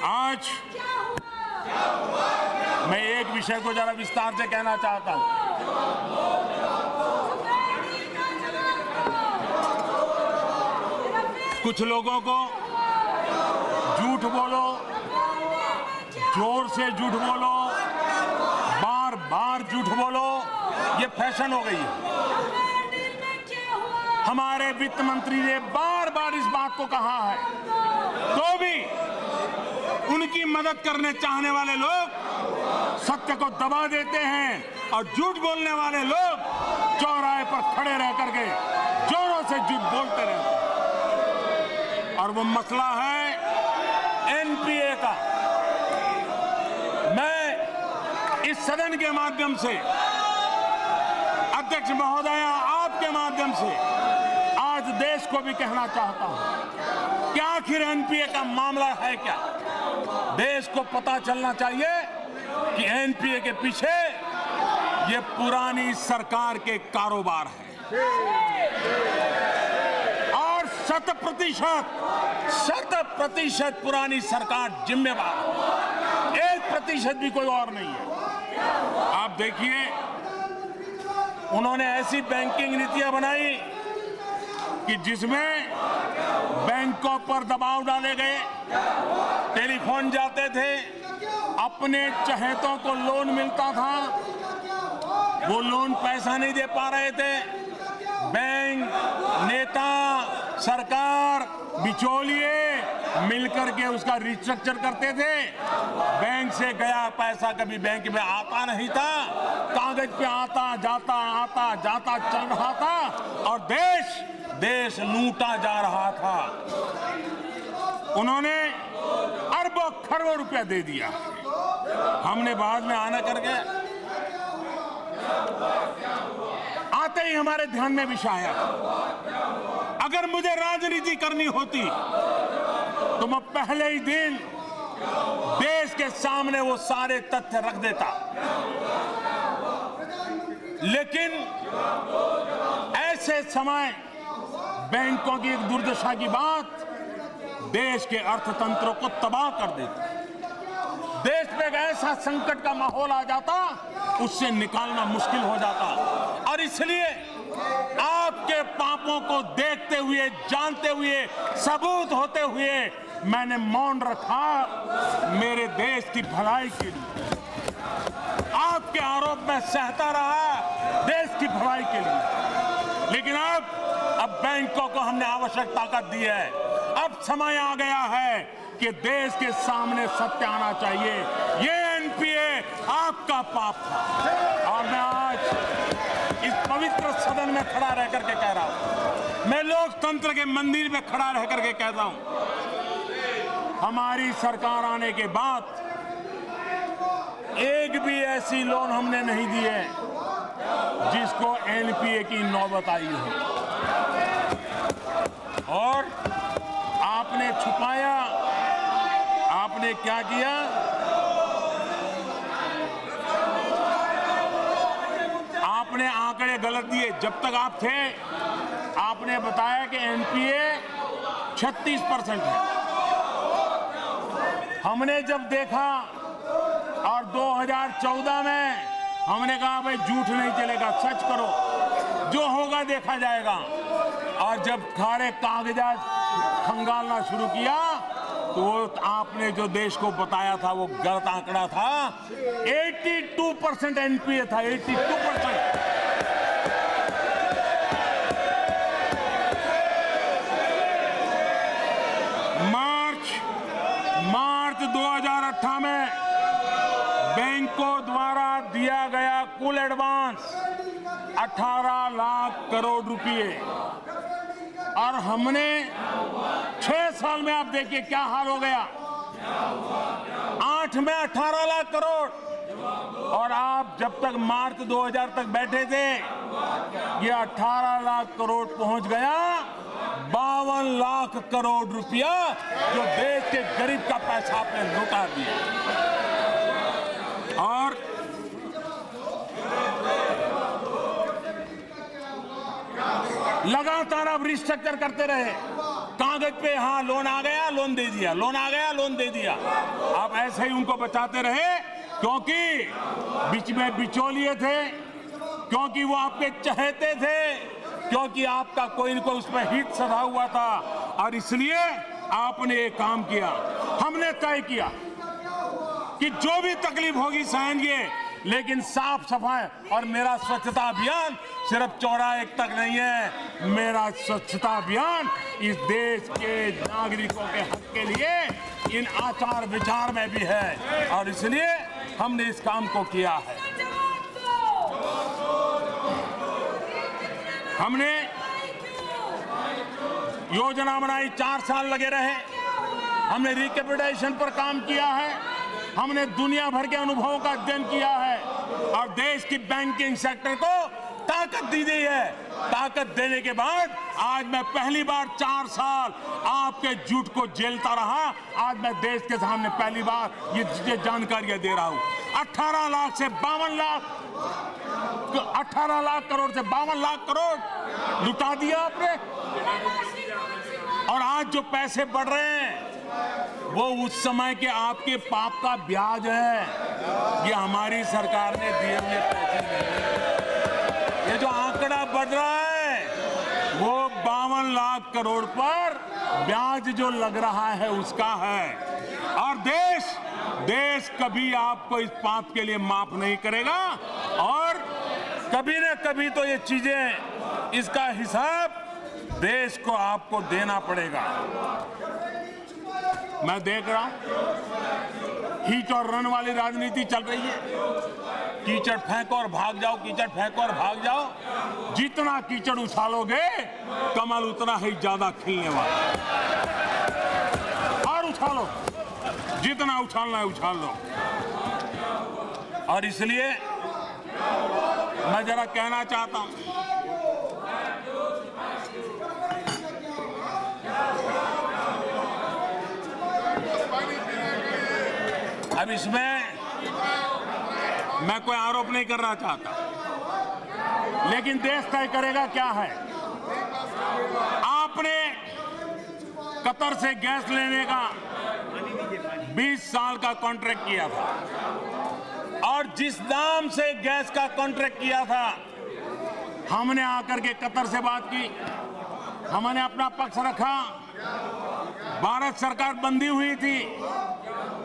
आज मैं एक विषय को जरा विस्तार से कहना चाहता हूं। कुछ लोगों को झूठ बोलो, जोर से झूठ बोलो, बार बार झूठ बोलो, ये फैशन हो गई है। हमारे वित्त मंत्री ने बार बार इस बात को कहा है, तो भी उनकी मदद करने चाहने वाले लोग सत्य को दबा देते हैं और झूठ बोलने वाले लोग चौराहे पर खड़े रह करके जोरों से झूठ बोलते रहते हैं। और वो मसला है एनपीए का। मैं इस सदन के माध्यम से, अध्यक्ष महोदया आपके माध्यम से आज देश को भी कहना चाहता हूं कि आखिर एनपीए का मामला है क्या। देश को पता चलना चाहिए कि एनपीए के पीछे ये पुरानी सरकार के कारोबार है और 100% पुरानी सरकार जिम्मेवार, 1% भी कोई और नहीं है। आप देखिए, उन्होंने ऐसी बैंकिंग नीतियां बनाई कि जिसमें बैंकों पर दबाव डाले गए, टेलीफोन जाते थे, अपने चहेतों को लोन मिलता था, वो लोन पैसा नहीं दे पा रहे थे, बैंक, नेता, सरकार, बिचौलिए मिलकर के उसका रिस्ट्रक्चर करते थे। बैंक से गया पैसा कभी बैंक में आता नहीं था, कागज पे आता जाता चल रहा था और देश लूटा जा रहा था। उन्होंने अरबों खरबों रुपया दे दिया। हमने बाद में आना करके आते ही हमारे ध्यान में विषय आया, अगर मुझे राजनीति करनी होती तो मैं पहले ही दिन देश के सामने वो सारे तथ्य रख देता। लेकिन ऐसे समय बैंकों की एक दुर्दशा की बात देश के अर्थतंत्र को तबाह कर देती। देश में एक ऐसा संकट का माहौल आ जाता, उससे निकालना मुश्किल हो जाता। और इसलिए आपके पापों को देखते हुए, जानते हुए, सबूत होते हुए मैंने मौन रखा, मेरे देश की भलाई के लिए। आपके आरोप में सहता रहा देश की भलाई के लिए। लेकिन अब बैंकों को हमने आवश्यक ताकत दी है। अब समय आ गया है कि देश के सामने सत्य आना चाहिए। ये एनपीए आपका पाप था। और मैं आज इस पवित्र सदन में खड़ा रह करके कह रहा हूं, मैं लोकतंत्र के मंदिर में खड़ा रह करके कहता हूं, हमारी सरकार आने के बाद एक भी ऐसी लोन हमने नहीं दी है जिसको एनपीए की नौबत आई हो। और आपने छुपाया, आपने क्या किया? आपने आंकड़े गलत दिए। जब तक आप थे आपने बताया कि एनपीए 36% है। हमने जब देखा और 2014 में हमने कहा भाई झूठ नहीं चलेगा, सच करो, जो होगा देखा जाएगा। और जब सारे कागजात खंगालना शुरू किया तो आपने जो देश को बताया था वो गलत आंकड़ा था। 82% एनपीए था, 82%। मार्च 2018 में बैंकों द्वारा दिया 18 लाख करोड़ रुपए, और हमने 6 साल में आप देखिए क्या हाल हो गया। 8 में 18 लाख करोड़, और आप जब तक मार्च 2000 तक बैठे थे ये 18 लाख करोड़ पहुंच गया 52 लाख करोड़ रुपया, जो देश के गरीब का पैसा आपने लौटा दिया। और लगातार आप रिस्ट्रक्चर करते रहे, कागज पे हाँ लोन आ गया लोन दे दिया, लोन आ गया लोन दे दिया। आप ऐसे ही उनको बचाते रहे, क्योंकि बीच में बिचौलिए थे, क्योंकि वो आपके चहेते थे, क्योंकि आपका कोई न कोई उस पर हित सधा हुआ था, और इसलिए आपने ये काम किया। हमने तय किया कि जो भी तकलीफ होगी सहेंगे, लेकिन साफ सफाई और मेरा स्वच्छता अभियान सिर्फ चौराहे तक नहीं है। मेरा स्वच्छता अभियान इस देश के नागरिकों के हक के लिए इन आचार विचार में भी है, और इसलिए हमने इस काम को किया है। हमने योजना बनाई, 4 साल लगे रहे, हमने रिकैपिटलाइजेशन पर काम किया है, हमने दुनिया भर के अनुभवों का अध्ययन किया है, और देश की बैंकिंग सेक्टर को ताकत दी गई है। ताकत देने के बाद आज मैं पहली बार 4 साल आपके झूठ को झेलता रहा, आज मैं देश के सामने पहली बार ये जानकारियां दे रहा हूं। 18 लाख से 52 लाख, 18 लाख करोड़ से 52 लाख करोड़ लुटा दिया आपने, और आज जो पैसे बढ़ रहे हैं वो उस समय के आपके पाप का ब्याज है। ये हमारी सरकार ने दिए हुए पैसे नहीं। ये जो आंकड़ा बढ़ रहा है वो 52 लाख करोड़ पर ब्याज जो लग रहा है उसका है, और देश कभी आपको इस पाप के लिए माफ नहीं करेगा, और कभी न कभी तो ये चीजें, इसका हिसाब देश को आपको देना पड़ेगा। मैं देख रहा हूं हिट और रन वाली राजनीति चल रही है। कीचड़ फेंको और भाग जाओ, कीचड़ फेंको और भाग जाओ। जितना कीचड़ उछालोगे कमल उतना ही ज्यादा खिलने वाला, और उछालो, जितना उछालना है उछाल लो। और इसलिए मैं जरा कहना चाहता हूं, अब इसमें मैं कोई आरोप नहीं करना चाहता, लेकिन देश तय करेगा क्या है। आपने कतर से गैस लेने का 20 साल का कॉन्ट्रैक्ट किया था, और जिस दाम से गैस का कॉन्ट्रैक्ट किया था, हमने आकर के कतर से बात की, हमने अपना पक्ष रखा। भारत सरकार बंधी हुई थी,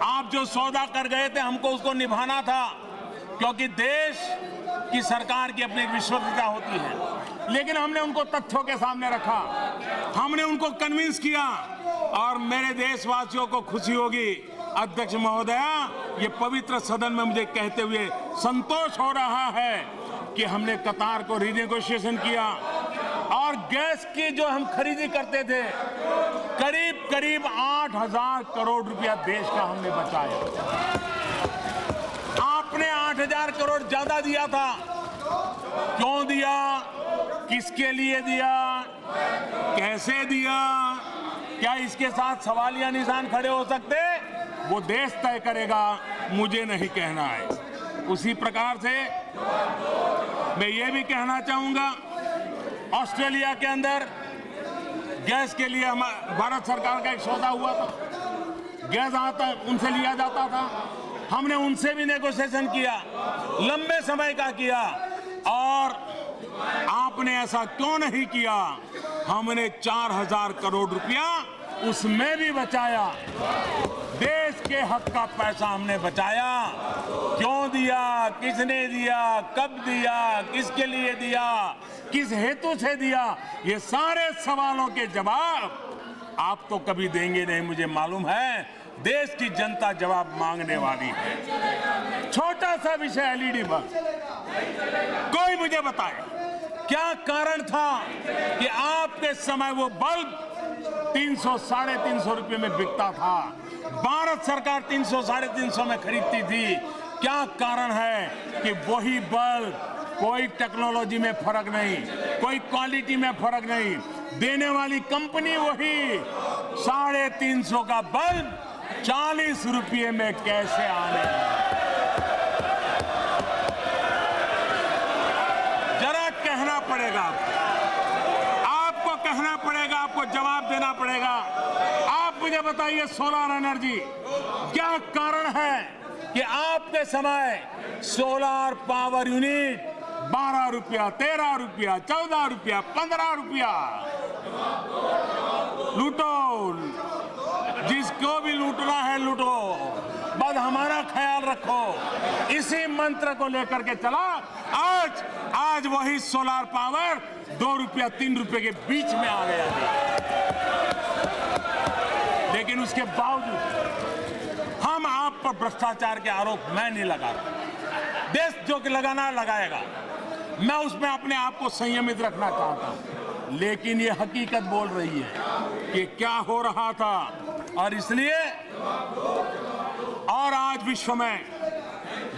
आप जो सौदा कर गए थे हमको उसको निभाना था, क्योंकि देश की सरकार की अपनी विश्वसनीयता होती है। लेकिन हमने उनको तथ्यों के सामने रखा, हमने उनको कन्विंस किया, और मेरे देशवासियों को खुशी होगी अध्यक्ष महोदया, ये पवित्र सदन में मुझे कहते हुए संतोष हो रहा है कि हमने कतार को रिनेगोशिएशन किया, और गैस की जो हम खरीदी करते थे करीब 8,000 करोड़ रुपया देश का हमने बचाया। आपने 8,000 करोड़ ज्यादा दिया था, क्यों दिया, किसके लिए दिया, कैसे दिया, क्या इसके साथ सवालिया निशान खड़े हो सकते, वो देश तय करेगा, मुझे नहीं कहना है। उसी प्रकार से मैं ये भी कहना चाहूंगा, ऑस्ट्रेलिया के अंदर गैस के लिए भारत सरकार का एक सौदा हुआ था, गैस आता उनसे लिया जाता था, हमने उनसे भी नेगोशिएशन किया, लंबे समय का किया, और आपने ऐसा क्यों नहीं किया। हमने 4,000 करोड़ रुपया उसमें भी बचाया, देश के हक का पैसा हमने बचाया। क्यों दिया, किसने दिया, कब दिया, किसके लिए दिया, किस हेतु से दिया, ये सारे सवालों के जवाब आप तो कभी देंगे नहीं, मुझे मालूम है। देश की जनता जवाब मांगने वाली है। छोटा सा विषय एलईडी बल्ब, कोई मुझे बताए क्या कारण था कि आपके समय वो बल्ब 300 साढ़े 300 रुपये में बिकता था? भारत सरकार 300 साढ़े 300 में खरीदती थी। क्या कारण है कि वही बल्ब, कोई टेक्नोलॉजी में फर्क नहीं, कोई क्वालिटी में फर्क नहीं, देने वाली कंपनी वही, 350 का बल्ब 40 रुपये में कैसे आने? जरा कहना पड़ेगा, आपको कहना पड़ेगा, आपको जवाब देना पड़ेगा। आप मुझे बताइए, सोलर एनर्जी, क्या कारण है कि आपके समय सोलर पावर यूनिट 12 रुपया, 13 रुपया, 14 रुपया, 15 रुपया? लूटो, जिसको भी लूटना है लूटो, बस हमारा ख्याल रखो। इसी मंत्र को लेकर के चला। आज वही सोलर पावर 2 रुपया 3 रुपये के बीच में आ गया है। लेकिन उसके बावजूद हम आप पर भ्रष्टाचार के आरोप मैं नहीं लगाता। देश जो कि लगाना लगाएगा, मैं उसमें अपने आप को संयमित रखना चाहता हूं। लेकिन ये हकीकत बोल रही है कि क्या हो रहा था, और इसलिए और आज विश्व में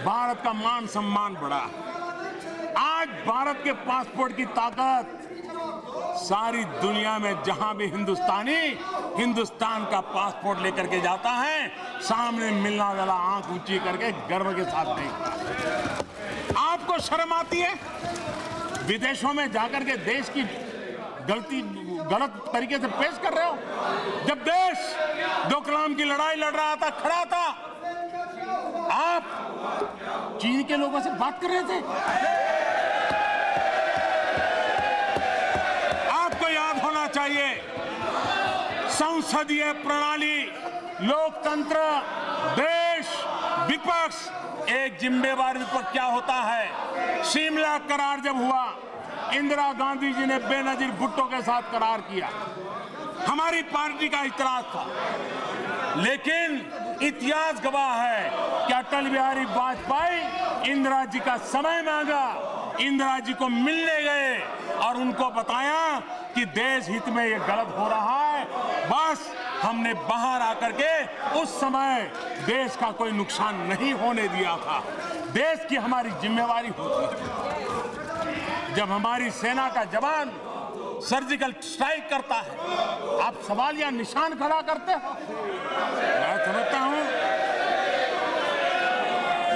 भारत का मान सम्मान बढ़ा। आज भारत के पासपोर्ट की ताकत सारी दुनिया में जहां भी हिंदुस्तानी हिंदुस्तान का पासपोर्ट लेकर के जाता है, सामने मिलना वाला आंख ऊंची करके गर्व के साथ देखता है। आपको शर्म आती है विदेशों में जाकर के देश की गलत तरीके से पेश कर रहे हो? जब देश डोकलाम की लड़ाई लड़ रहा था, खड़ा था, आप चीन के लोगों से बात कर रहे थे। आपको याद होना चाहिए, संसदीय प्रणाली, लोकतंत्र, देश, विपक्ष, एक जिम्मेदार विपक्ष क्या होता है। शिमला करार जब हुआ, इंदिरा गांधी जी ने बेनजीर भुट्टो के साथ करार किया, हमारी पार्टी का इतराज था। लेकिन इतिहास गवाह है कि अटल बिहारी वाजपेयी इंदिरा जी का समय मांगा, इंदिरा जी को मिलने गए और उनको बताया कि देश हित में ये गलत हो रहा है। बस हमने बाहर आकर के उस समय देश का कोई नुकसान नहीं होने दिया था। देश की हमारी जिम्मेवारी होती है। जब हमारी सेना का जवान सर्जिकल स्ट्राइक करता है, आप सवाल या निशान खड़ा करते हो। मैं समझता हूं,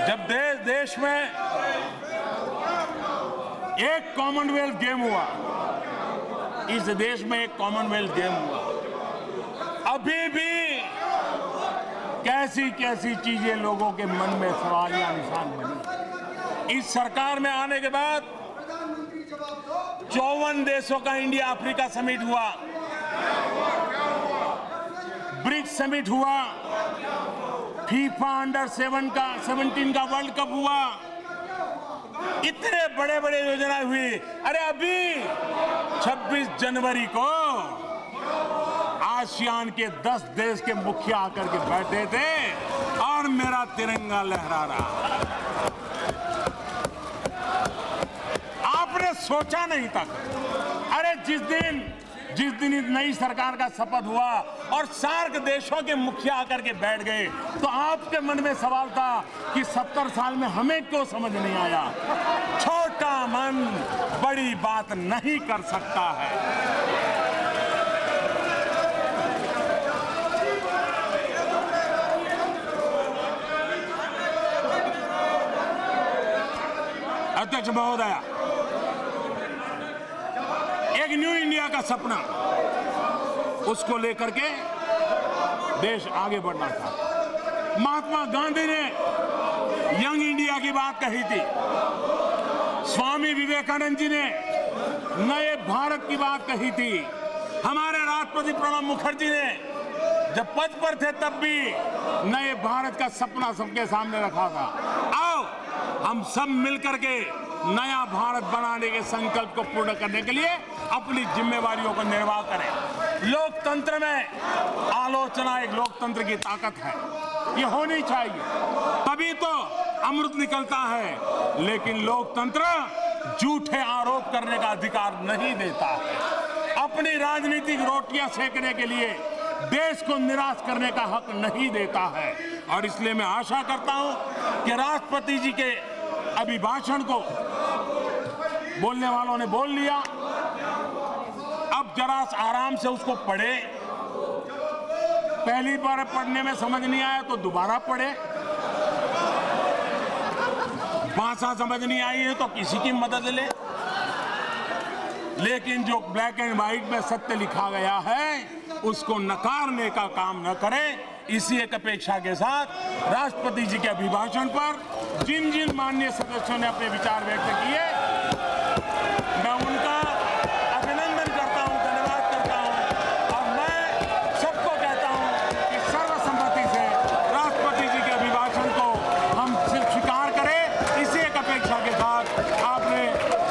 जब देश में एक कॉमनवेल्थ गेम हुआ, इस देश में एक कॉमनवेल्थ गेम हुआ, अभी भी कैसी कैसी चीजें लोगों के मन में सवाल या निशान बनी। इस सरकार में आने के बाद 54 देशों का इंडिया अफ्रीका समिट हुआ, ब्रिक्स समिट हुआ, फीफा अंडर 17 का वर्ल्ड कप हुआ, इतने बड़े बड़े योजनाएं हुई। अरे अभी 26 जनवरी को आसियान के 10 देश के मुखिया आकर के बैठे थे और मेरा तिरंगा लहरा रहा। आपने सोचा नहीं तक। अरे जिस दिन इस नई सरकार का शपथ हुआ और सार्क देशों के मुखिया आकर के बैठ गए, तो आपके मन में सवाल था कि 70 साल में हमें क्यों समझ नहीं आया। छोटा मन बड़ी बात नहीं कर सकता है। अध्यक्ष महोदय, एक न्यू इंडिया का सपना, उसको लेकर के देश आगे बढ़ना था। महात्मा गांधी ने यंग इंडिया की बात कही थी, स्वामी विवेकानंद जी ने नए भारत की बात कही थी, हमारे राष्ट्रपति प्रणब मुखर्जी ने जब पद पर थे तब भी नए भारत का सपना सबके सामने रखा था। आओ हम सब मिलकर के नया भारत बनाने के संकल्प को पूर्ण करने के लिए अपनी जिम्मेवारियों का निर्वाह करें। लोकतंत्र में आलोचना एक लोकतंत्र की ताकत है, ये होनी चाहिए, तभी तो अमृत निकलता है। लेकिन लोकतंत्र झूठे आरोप करने का अधिकार नहीं देता है। अपनी राजनीतिक रोटियां सेकने के लिए देश को निराश करने का हक नहीं देता है। और इसलिए मैं आशा करता हूं कि राष्ट्रपति जी के अभिभाषण को बोलने वालों ने बोल लिया, अब जरा आराम से उसको पढ़े। पहली बार पढ़ने में समझ नहीं आया तो दोबारा पढ़े, भाषा समझ नहीं आई है तो किसी की मदद ले, लेकिन जो ब्लैक एंड व्हाइट में सत्य लिखा गया है उसको नकारने का काम न करें। इसी एक अपेक्षा के साथ राष्ट्रपति जी के अभिभाषण पर जिन जिन माननीय सदस्यों ने अपने विचार व्यक्त किए, मैं उनका अभिनंदन करता हूं, धन्यवाद करता हूं। और मैं सबको कहता हूं कि सर्वसम्मति से राष्ट्रपति जी के अभिभाषण को हम स्वीकार करें। इसी एक अपेक्षा के साथ आपने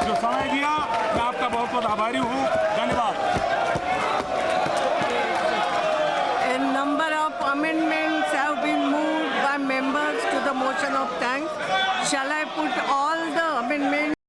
जो समय दिया, मैं आपका बहुत बहुत आभारी हूं। धन्यवाद। A number of amendments have been moved by members to the motion of thanks. Shall I put all the amendments?